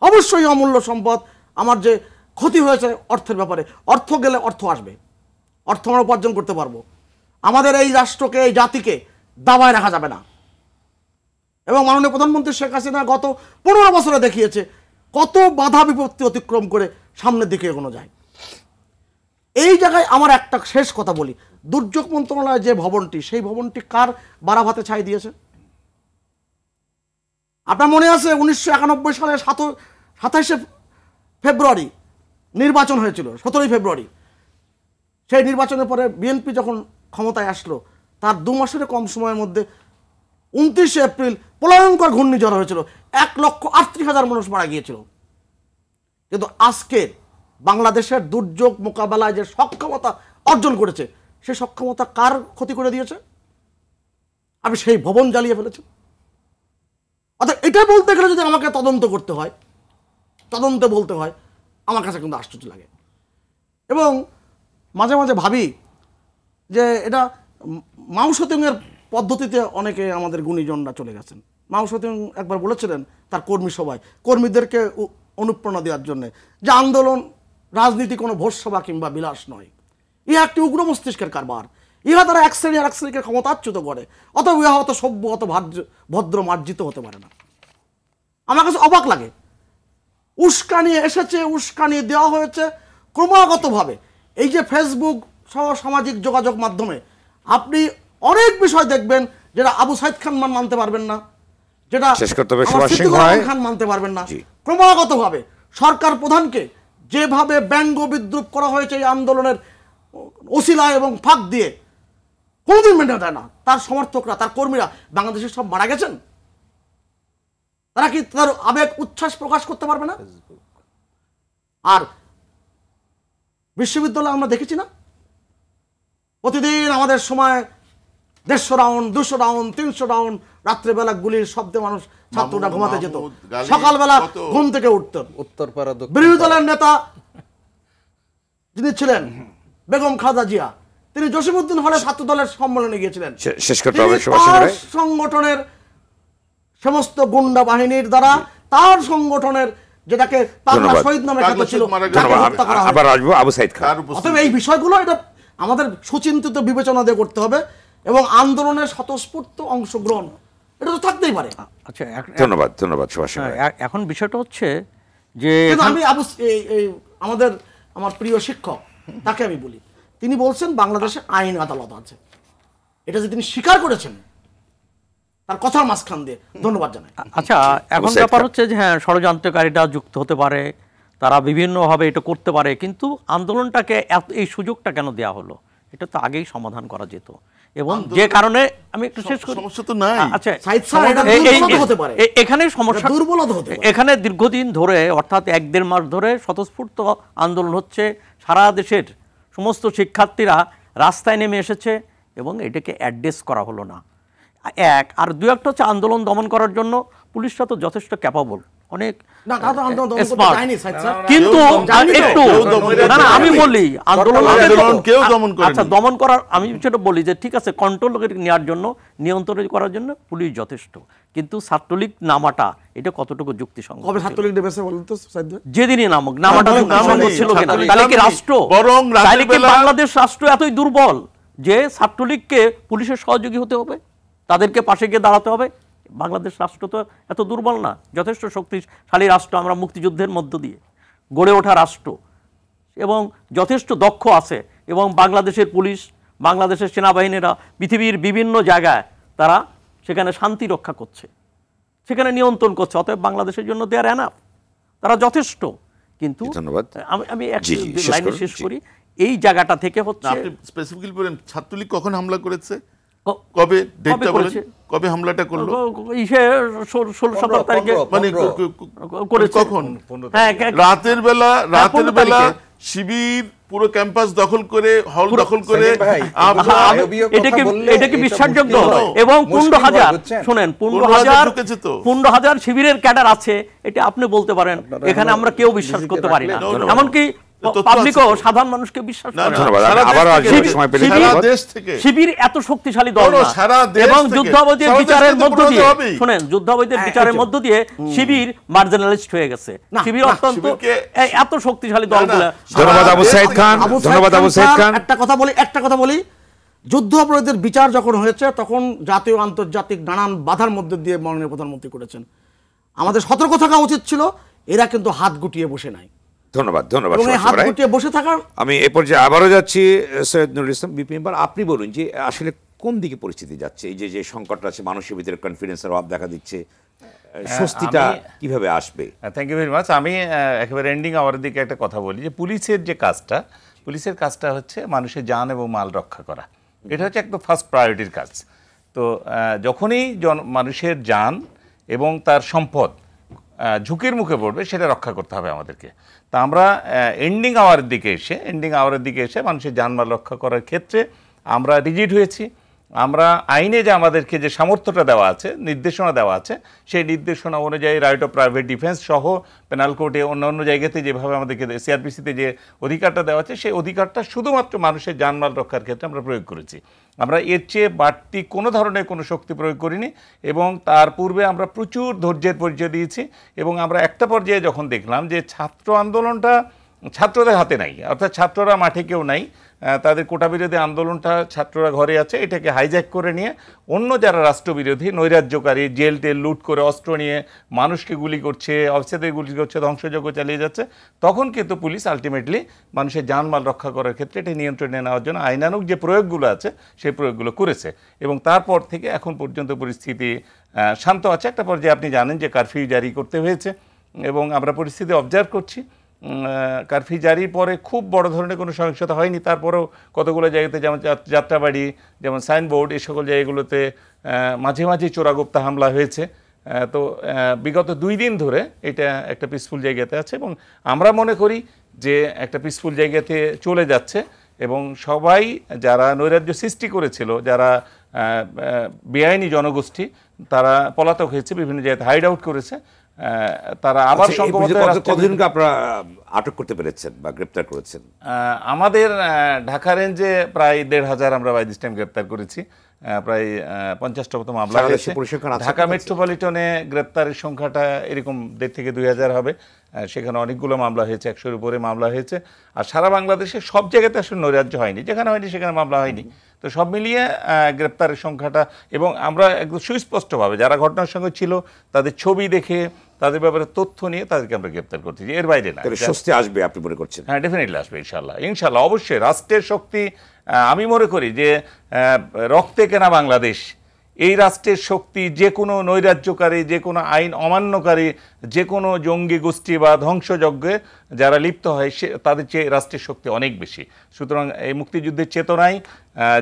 [SPEAKER 5] অবশ্যই অমূল্য সম্পদ। আমার যে ক্ষতি হয়েছে অর্থের ব্যাপারে, অর্থ গেলে অর্থ আসবে, অর্থ আমরা উপার্জন করতে পারবো। আমাদের এই রাষ্ট্রকে, এই জাতিকে দাবায় রাখা যাবে না। এবং মাননীয় প্রধানমন্ত্রী শেখ হাসিনা গত 15 বছরে দেখিয়েছে কত বাধা বিপত্তি অতিক্রম করে সামনের দিকে এগোনো যায়। এই জায়গায় আমার একটা শেষ কথা বলি, দুর্যোগ মন্ত্রণালয় যে ভবনটি, সেই ভবনটি কার বারাভাতে ছাই দিয়েছে? আপনার মনে আছে 1991 সালে 27 ফেব্রুয়ারি নির্বাচন হয়েছিল, 17 ফেব্রুয়ারি। সেই নির্বাচনের পরে বিএনপি যখন ক্ষমতায় আসলো তার 2 মাসের কম সময়ের মধ্যে 29 এপ্রিল প্রলয়ঙ্কর ঘূর্ণিঝড় হয়েছিল, 1,38,000 মানুষ মারা গিয়েছিল। কিন্তু আজকে বাংলাদেশের দুর্যোগ মোকাবেলায় যে সক্ষমতা অর্জন করেছে, সেই সক্ষমতা কার ক্ষতি করে দিয়েছে? আমি সেই ভবন জ্বালিয়ে ফেলেছি। অর্থাৎ এটা বলতে গেলে যদি আমাকে তদন্ত করতে হয়, তদন্তে বলতে হয়, আমার কাছে কিন্তু আশ্চর্য লাগে। এবং মাঝে মাঝে ভাবি যে এটা মাও সেতুংয়ের পদ্ধতিতে অনেকে আমাদের গুণীজনরা চলে গেছেন। মাও সেতুং একবার বলেছিলেন তার কর্মী সভায় কর্মীদেরকে অনুপ্রেরণা দেওয়ার জন্য যে আন্দোলন রাজনীতি কোনো ভোজসভা কিংবা বিলাস নয়, ইহা একটি উগ্র মস্তিষ্কের কারবার। ইহা তারা এক শ্রেণী আর এক শ্রেণীকে ক্ষমতাচ্যুত করে, অথবা ইহা অত সভ্য, অত ভদ্র মার্জিত হতে পারে না। আমার কাছে অবাক লাগে, উস্কানি এসেছে, উস্কানি দেওয়া হয়েছে ক্রমাগতভাবে। এই যে ফেসবুক, সামাজিক যোগাযোগ মাধ্যমে আপনি অনেক বিষয় দেখবেন যেটা আবু সাইদ খান মানতে পারবেন না, যেটা খান মানতে পারবেন না। ক্রমাগতভাবে সরকার প্রধানকে যেভাবে ব্যঙ্গ বিদ্রুপ করা হয়েছে এই আন্দোলনের ওসিলা এবং ফাঁক দিয়ে, কোনোদিন মেনে দেয় না। তার সমর্থকরা, তার কর্মীরা বাংলাদেশে সব মারা গেছেন, তারা কি তার আবেগ উচ্ছ্বাস প্রকাশ করতে পারবে না? আর বিশ্ববিদ্যালয়ে আমরা দেখেছি না, প্রতিদিন আমাদের সময় 150 রাউন্ড, 200 রাউন্ড, 300 রাউন্ড, রাত্রেবেলা গুলির শব্দে মানুষ, ছাত্ররা ঘুমাতে যেত, সকালবেলা ঘুম থেকে উঠতেন। উত্তরপাড়া বিরোধী দলের নেতা যিনি ছিলেন বেগম খালেদা জিয়া, তিনি জসিমউদ্দিন হলে ছাত্র দলের সম্মেলনে গিয়েছিলেন। সংগঠনের সমস্ত গুন্ডা বাহিনীর দ্বারা তার সংগঠনের যেটাকে শহীদ নামে খ্যাত ছিল, অতএব এই বিষয়গুলো এটা আমাদের সুচিন্তিত বিবেচনা দিয়ে করতে হবে এবং আন্দোলনের স্বতঃস্ফূর্ত অংশগ্রহণ এটা তো থাকতেই পারে।
[SPEAKER 7] আচ্ছা,
[SPEAKER 1] ধন্যবাদ ধন্যবাদ।
[SPEAKER 7] এখন বিষয়টা হচ্ছে যে
[SPEAKER 5] আমি আমার প্রিয় শিক্ষক তাকে আমি বলি, তিনি বলছেন বাংলাদেশে আইন আদালত আছে, এটা যে তিনি স্বীকার করেছেন তার কথার মাঝখান দিয়ে ধন্যবাদ জানাই।
[SPEAKER 7] আচ্ছা, এখন ব্যাপার হচ্ছে যে হ্যাঁ, ষড়যন্ত্রকারীরা যুক্ত হতে পারে, তারা বিভিন্নভাবে এটা করতে পারে, কিন্তু আন্দোলনটাকে এই সুযোগটা কেন দেওয়া হলো? এটা তো আগেই সমাধান করা যেত। এবং যে কারণে আমি একটু শেষ করি, আচ্ছা এখানে সমস্যা, এখানে দীর্ঘদিন ধরে অর্থাৎ 1-1.5 মাস ধরে স্বতঃস্ফূর্ত আন্দোলন হচ্ছে, সারা দেশের সমস্ত শিক্ষার্থীরা রাস্তায় নেমে এসেছে এবং এটাকে অ্যাড্রেস করা হলো না। এক আর দুই একটা হচ্ছে আন্দোলন দমন করার জন্য পুলিশরা তো যথেষ্ট ক্যাপাবল, অনেক কিন্তু একটু না আমি বলি আন্দোলন আচ্ছা দমন করার, আমি সেটা বলি যে ঠিক আছে, কন্ট্রোল নেওয়ার জন্য, নিয়ন্ত্রণ করার জন্য পুলিশ যথেষ্ট, কিন্তু ছাত্রলীগ নামাটা এটা কতটুকু যুক্তিসঙ্গত?
[SPEAKER 5] কবে ছাত্রলীগ নেমেছে বলুন তো?
[SPEAKER 7] যেদিনই নামাটা যুক্তিসঙ্গত ছিল কিনা? তাহলে কি রাষ্ট্র, তাহলে কি বাংলাদেশ রাষ্ট্র এতই দুর্বল যে ছাত্রলীগকে পুলিশের সহযোগী হতে হবে, তাদেরকে পাশে গিয়ে দাঁড়াতে হবে? বাংলাদেশ রাষ্ট্র তো এত দুর্বল না, যথেষ্ট শক্তিশালী রাষ্ট্র, আমরা মুক্তিযুদ্ধের মধ্য দিয়ে গড়ে ওঠা রাষ্ট্র এবং যথেষ্ট দক্ষ আছে। এবং বাংলাদেশের পুলিশ, বাংলাদেশের সেনাবাহিনীরা পৃথিবীর বিভিন্ন জায়গায় তারা সেখানে শান্তি রক্ষা করছে, সেখানে নিয়ন্ত্রণ করছে, অতএব বাংলাদেশের জন্য দেয়ার এনাফ, তারা যথেষ্ট। কিন্তু আমি এক লাইনে শেষ করি, এই জায়গাটা থেকে হচ্ছে
[SPEAKER 3] স্পেসিফিক্যালি বলেন ছাত্রলীগ কখন হামলা করেছে, কবে ডেটটা বলেন, কবে হামলাটা করলো?
[SPEAKER 7] 16-17 তারিখে
[SPEAKER 3] মানে কখন? রাতের বেলা শিবির পুরো ক্যাম্পাস দখল করে, হল দখল করে,
[SPEAKER 7] এটা কি বিশ্বাসযোগ্য? এবং 15,000 শুনেন, 15,000 শিবিরের ক্যাডার আছে, এটা আপনি বলতে পারেন, এখানে আমরা কেউ বিশ্বাস করতে পারি না, এমনকি পাবলিকও সাধারণ মানুষকে বিশ্বাস করে না। শিবির এত শক্তিশালী দল না, এবং যুদ্ধাপরাধীর বিচারের মধ্য দিয়ে, শুনেন, যুদ্ধাপরাধীর বিচারের মধ্য দিয়ে শিবির মার্জিনালাইজড হয়ে গেছে। শিবির অত্যন্ত এত শক্তিশালী দলগুলো।
[SPEAKER 1] ধন্যবাদ আবু সাইদ খান, ধন্যবাদ আবু সাইদ খান।
[SPEAKER 5] একটা কথা বলি, যুদ্ধ অপরাধীদের বিচার যখন হয়েছে তখন জাতীয় আন্তর্জাতিক নানান বাধার মধ্যে দিয়ে মাননীয় প্রধানমন্ত্রী করেছেন। আমাদের সতর্ক থাকা উচিত ছিল, এরা কিন্তু হাত গুটিয়ে বসে নাই।
[SPEAKER 1] ধন্যবাদ ধন্যবাদ।
[SPEAKER 5] বসে থাকার
[SPEAKER 1] আমি এ পর্যায়ে আবারও যাচ্ছি সৈয়দ নুরুল ইসলাম বিপি মেম্বার, আপনি বলুন যে আসলে কোন দিকে পরিস্থিতি যাচ্ছে? এই যে সংকটটা আছে, মানুষের ভিতরে কনফিডেন্সের অভাব দেখা দিচ্ছে, স্বস্তিটা কিভাবে আসবে?
[SPEAKER 6] Thank you very much. আমি একেবারে এন্ডিং আওয়ারের দিকে একটা কথা বলি যে পুলিশের যে কাজটা, পুলিশের কাজটা হচ্ছে মানুষের জান এবং মাল রক্ষা করা, এটা হচ্ছে একদম ফার্স্ট প্রায়োরিটির কাজ। তো যখনই মানুষের জান এবং তার সম্পদ ঝুঁকির মুখে পড়বে, সেটা রক্ষা করতে হবে আমাদেরকে। তা আমরা এন্ডিং আওয়ারের দিকে এসে মানুষের জানমাল রক্ষা করার ক্ষেত্রে আমরা রিজিড হয়েছি। আমরা আইনে যে আমাদেরকে যে সামর্থ্যটা দেওয়া আছে, নির্দেশনা দেওয়া আছে, সেই নির্দেশনা অনুযায়ী রাইট অফ প্রাইভেট ডিফেন্স সহ পেনাল কোর্টে অন্য জায়গাতে যেভাবে আমাদেরকে সিআরপিসিতে যে অধিকারটা দেওয়া আছে, সেই অধিকারটা শুধুমাত্র মানুষের জানমাল রক্ষার ক্ষেত্রে আমরা প্রয়োগ করেছি। আমরা এর চেয়ে বাড়তি কোনো ধরনের কোনো শক্তি প্রয়োগ করিনি, এবং তার পূর্বে আমরা প্রচুর ধৈর্যের পরিচয় দিয়েছি। এবং আমরা একটা পর্যায়ে যখন দেখলাম যে ছাত্র আন্দোলনটা ছাত্রদের হাতে নাই, অর্থাৎ ছাত্ররা মাঠে কেউ নাই, তাদের কোটা বিরোধী আন্দোলনটা ছাত্ররা ঘরে আছে এটাকে হাইজ্যাক করে নিয়ে অন্য যারা রাষ্ট্রবিরোধী নৈরাজ্যকারী জেল টেল লুট করে অস্ত্র নিয়ে মানুষকে গুলি করছে, অফিসারদের গুলি করছে, ধ্বংসযজ্ঞ চালিয়ে যাচ্ছে, তখন কিন্তু পুলিশ আলটিমেটলি মানুষের জানমাল রক্ষা করার ক্ষেত্রে এটা নিয়ন্ত্রণে নেওয়ার জন্য আইনানুগ যে প্রয়োগগুলো আছে সেই প্রয়োগগুলো করেছে। এবং তারপর থেকে এখন পর্যন্ত পরিস্থিতি শান্ত আছে। একটা পর্যায়ে আপনি জানেন যে কারফিউ জারি করতে হয়েছে এবং আমরা পরিস্থিতি অবজার্ভ করছি। কারফিউ জারির পরে খুব বড় ধরনের কোনো সহিংসতা হয়নি, তারপরেও কতগুলো জায়গাতে যেমন যাত্রাবাড়ি, যেমন সাইনবোর্ড, এই সকল জায়গাগুলোতে মাঝে মাঝে চোরাগোপ্তা হামলা হয়েছে। তো বিগত 2 দিন ধরে এটা একটা পিসফুল জায়গাতে আছে এবং আমরা মনে করি যে একটা পিসফুল জায়গাতে চলে যাচ্ছে এবং সবাই যারা নৈরাজ্য সৃষ্টি করেছিল, যারা বেআইনি জনগোষ্ঠী, তারা পলাতক হয়েছে, বিভিন্ন জায়গায় হাইড আউট করেছে, তারা আবার
[SPEAKER 1] কতজনকে আপনারা আটক করতে পেরেছেন বা গ্রেপ্তার করেছেন?
[SPEAKER 6] আমাদের ঢাকা রেঞ্জে প্রায় 1,500 আমরা বাই দিস টাইম গ্রেপ্তার করেছি, প্রায় 50টার মতো মামলা হয়েছে। ঢাকা মেট্রোপলিটনে গ্রেপ্তারের সংখ্যাটা এরকম 1,500 থেকে 2,000 হবে। সেখানে অনেকগুলো মামলা হয়েছে, 100-এর উপরে মামলা হয়েছে। আর সারা বাংলাদেশে সব জায়গাতে আসলে নৈরাজ্য হয়নি, যেখানে হয়নি সেখানে মামলা হয়নি। তো সব মিলিয়ে গ্রেপ্তারের সংখ্যাটা, এবং আমরা একদম সুস্পষ্টভাবে যারা ঘটনার সঙ্গে ছিল তাদের ছবি দেখে, তাদের ব্যাপারে তথ্য নিয়ে তাদেরকে আমরা গ্রেপ্তার করছি, এর বাইরে না।
[SPEAKER 1] স্বস্তি আসবে আপনি মনে করছেন?
[SPEAKER 6] হ্যাঁ, ডেফিনেটলি আসবে ইনশাল্লাহ, ইনশাল্লাহ অবশ্যই। রাষ্ট্রের শক্তি, আমি মনে করি যে রক্তে কেনা বাংলাদেশ, এই রাষ্ট্রের শক্তি যে কোনো নৈরাজ্যকারী, যে কোনো আইন অমান্যকারী, যে কোনো জঙ্গি গোষ্ঠী বা ধ্বংসযজ্ঞে যারা লিপ্ত হয় তাদের চেয়ে রাষ্ট্রের শক্তি অনেক বেশি। সুতরাং এই মুক্তিযুদ্ধের চেতনায়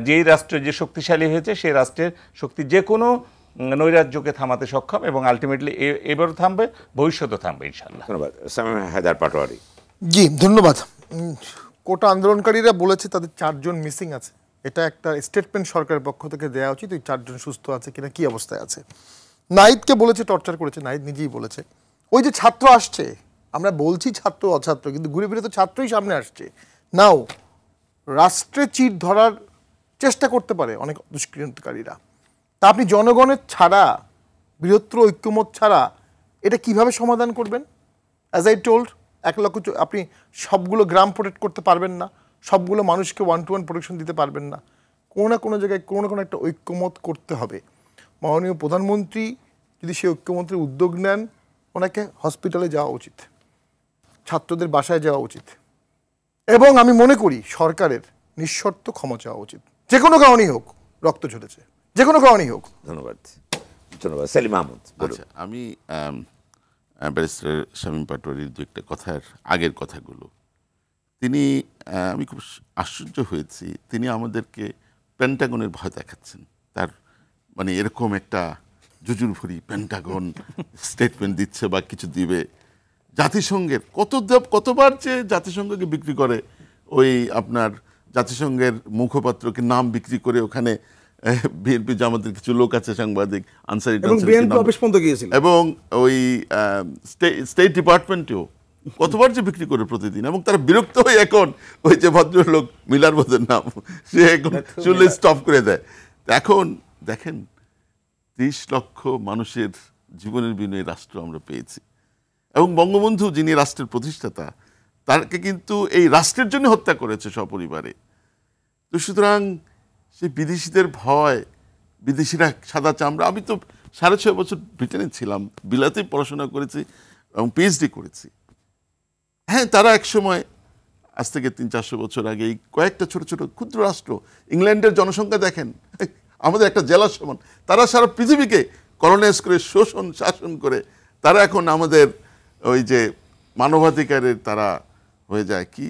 [SPEAKER 6] যেই রাষ্ট্র যে শক্তিশালী হয়েছে সেই রাষ্ট্রের শক্তি যে কোনো নৈরাজ্যকে থামাতে সক্ষম এবং আলটিমেটলি এবারও থামবে, ভবিষ্যতেও থামবে ইনশাআল্লাহ।
[SPEAKER 1] ধন্যবাদ। শামীম হায়দার পাটোয়ারি।
[SPEAKER 4] জি ধন্যবাদ। কোটা আন্দোলনকারীরা বলেছে তাদের 4 জন মিসিং আছে, এটা একটা স্টেটমেন্ট সরকারের পক্ষ থেকে দেওয়া উচিত। ওই 4 জন সুস্থ আছে কিনা, কি অবস্থায় আছে। নাহিদকে বলেছে টর্চার করেছে, নাহিদ নিজেই বলেছে। ওই যে ছাত্র আসছে, আমরা বলছি ছাত্র অছাত্র, কিন্তু ঘুরে ফিরে তো ছাত্রই সামনে আসছে। নাও রাষ্ট্রে চিট ধরার চেষ্টা করতে পারে অনেক দুষ্কৃতকারীরা, তা আপনি জনগণের ছাড়া, বৃহত্তর ঐক্যমত ছাড়া এটা কিভাবে সমাধান করবেন? অ্যাজ আই টোল্ড, 1 লক্ষ আপনি সবগুলো গ্রাম প্রোটেক্ট করতে পারবেন না, সবগুলো মানুষকে 1-to-1 প্রোটেকশন দিতে পারবেন না। কোনো না কোনো জায়গায় কোনো না কোনো একটা ঐক্যমত করতে হবে। মাননীয় প্রধানমন্ত্রী যদি সেই ঐক্যমতের উদ্যোগ নেন, ওনাকে হসপিটালে যাওয়া উচিত, ছাত্রদের বাসায় যাওয়া উচিত, এবং আমি মনে করি সরকারের নিঃশর্ত ক্ষমা চাওয়া উচিত, যে কোনো কারণেই হোক। রক্ত ঝরেছে, যে কোনো কারণেই হোক।
[SPEAKER 1] ধন্যবাদ। ধন্যবাদ। সেলিম আহমদ।
[SPEAKER 3] আচ্ছা, আমি ব্যারিস্টার শামীম পাটোয়ারির দু একটা কথার আগের কথাগুলো, আমি খুব আশ্চর্য হয়েছি, তিনি আমাদেরকে পেন্টাগনের ভয় দেখাচ্ছেন। তার মানে এরকম একটা জুজুরভরি পেন্টাগন স্টেটমেন্ট দিচ্ছে বা কিছু দিবে। জাতিসংঘের কতবার যে জাতিসংঘকে বিক্রি করে, ওই আপনার জাতিসংঘের মুখপাত্রকে নাম বিক্রি করে, ওখানে বিএনপি জামাতের কিছু লোক আছে, সাংবাদিক, আনসারি, এবং ওই স্টেট ডিপার্টমেন্টেও কতবার যে বিক্রি করে প্রতিদিন, এবং তারা বিরক্ত হয়ে এখন ওই যে ভদ্রলোক মিলার বোধের নাম, সে এখন চুলে স্টপ করে দেয়। এখন দেখেন, 30 লক্ষ মানুষের জীবনের বিনিময়ে রাষ্ট্র আমরা পেয়েছি, এবং বঙ্গবন্ধু যিনি রাষ্ট্রের প্রতিষ্ঠাতা, তাকে কিন্তু এই রাষ্ট্রের জন্য হত্যা করেছে সপরিবারে। তো সুতরাং সেই বিদেশিদের ভয়, বিদেশিরা সাদা চামড়া। আমি তো 6.5 বছর ব্রিটেনে ছিলাম, বিলাতে পড়াশোনা করেছি এবং পিএইচডি করেছি। হ্যাঁ, তারা একসময়, আজ থেকে 300-400 বছর আগে, এই কয়েকটা ছোট ছোট ক্ষুদ্র রাষ্ট্র, ইংল্যান্ডের জনসংখ্যা দেখেন আমাদের একটা জেলার সমান, তারা সারা পৃথিবীকে কলোনাইজ করে, শাসন করে, তারা এখন আমাদের ওই যে মানবাধিকারের, তারা হয়ে যায় কি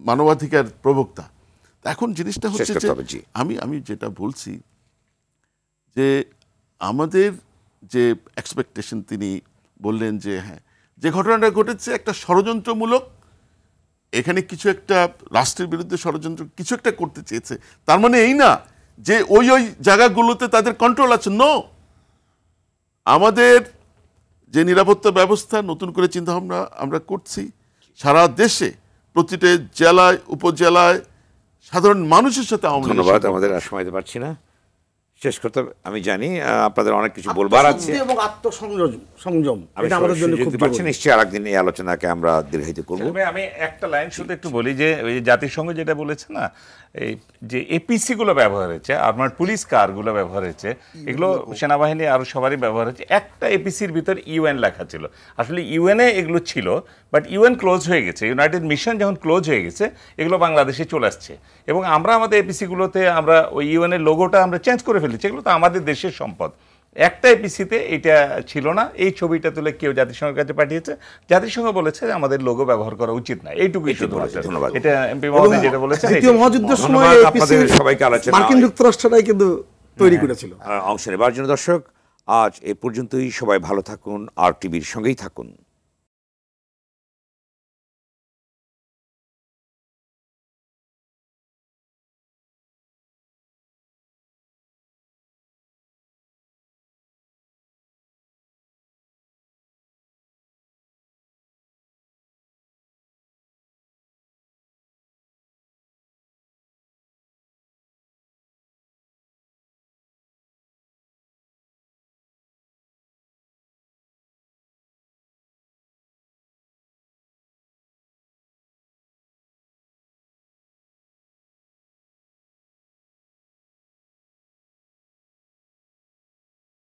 [SPEAKER 3] মানবাধিকার প্রবক্তা। এখন জিনিসটা হচ্ছে যে আমি যেটা বলছি যে আমাদের যে এক্সপেকটেশন, তিনি বললেন যে হ্যাঁ, যে ঘটনাটা ঘটেছে একটা ষড়যন্ত্রমূলক, এখানে কিছু একটা রাষ্ট্রের বিরুদ্ধে ষড়যন্ত্র কিছু একটা করতে চেয়েছে। তার মানে এই না যে ওই জায়গাগুলোতে তাদের কন্ট্রোল আছে। নো, আমাদের যে নিরাপত্তা ব্যবস্থা নতুন করে চিন্তাভাবনা আমরা করছি, সারা দেশে প্রতিটা জেলায়, উপজেলায় সাধারণ মানুষের সাথে।
[SPEAKER 1] ধন্যবাদ। আমাদের আর সময় দিতে পারছি না। শেষ করতে আমি জানি আপনাদের অনেক কিছু বলবার আছে
[SPEAKER 5] এবং আত্মসংযম
[SPEAKER 1] আমি
[SPEAKER 5] এটা আমাদের জন্য খুব
[SPEAKER 1] পাচ্ছি নিশ্চয়ই আরেকদিন এই আলোচনাকে আমরা দীর্ঘায়িত করব।
[SPEAKER 6] আমি একটা লাইন শুধু একটু বলি যে ওই জাতিসংঘ যেটা বলেছে না, এই যে এপিসি গুলো ব্যবহার হয়েছে, আর্মার্ড পুলিশ কারগুলো ব্যবহার হয়েছে, এগুলো সেনাবাহিনী আরো সবারই ব্যবহার হয়েছে। একটা এপিসির ভিতর ইউএন লেখা ছিল, আসলে ইউএনএ এগুলো ছিল, বাট ইউএন ক্লোজ হয়ে গেছে, ইউনাইটেড মিশন যখন ক্লোজ হয়ে গেছে এগুলো বাংলাদেশে চলে আসছে, এবং আমরা আমাদের এপিসিগুলোতে আমরা ওই ইউএনের লোগোটা আমরা চেঞ্জ করে ফেলেছি। এগুলো তো আমাদের দেশের সম্পদ। একটা এপিসিতে এটা ছিল না, এই ছবিটা তুলে কেউ জাতিসংঘের কাছে পাঠিয়েছে, জাতিসংঘ বলেছে যে আমাদের লোগো ব্যবহার করা উচিত না। এইটুকুই শুধু।
[SPEAKER 1] ধন্যবাদ।
[SPEAKER 6] এটা এমপি মহোদয় যেটা বলেছেন,
[SPEAKER 5] দ্বিতীয় মহাযুদ্ধের সময়
[SPEAKER 1] আপনাদের সবাইকে আলোচনা
[SPEAKER 5] মার্কিন যুক্তরাষ্ট্রটাই কিন্তু তৈরি করেছিল।
[SPEAKER 1] অংশ নেবার জন্য দর্শক আজ এ পর্যন্তই। সবাই ভালো থাকুন, আর টিভির সঙ্গেই থাকুন।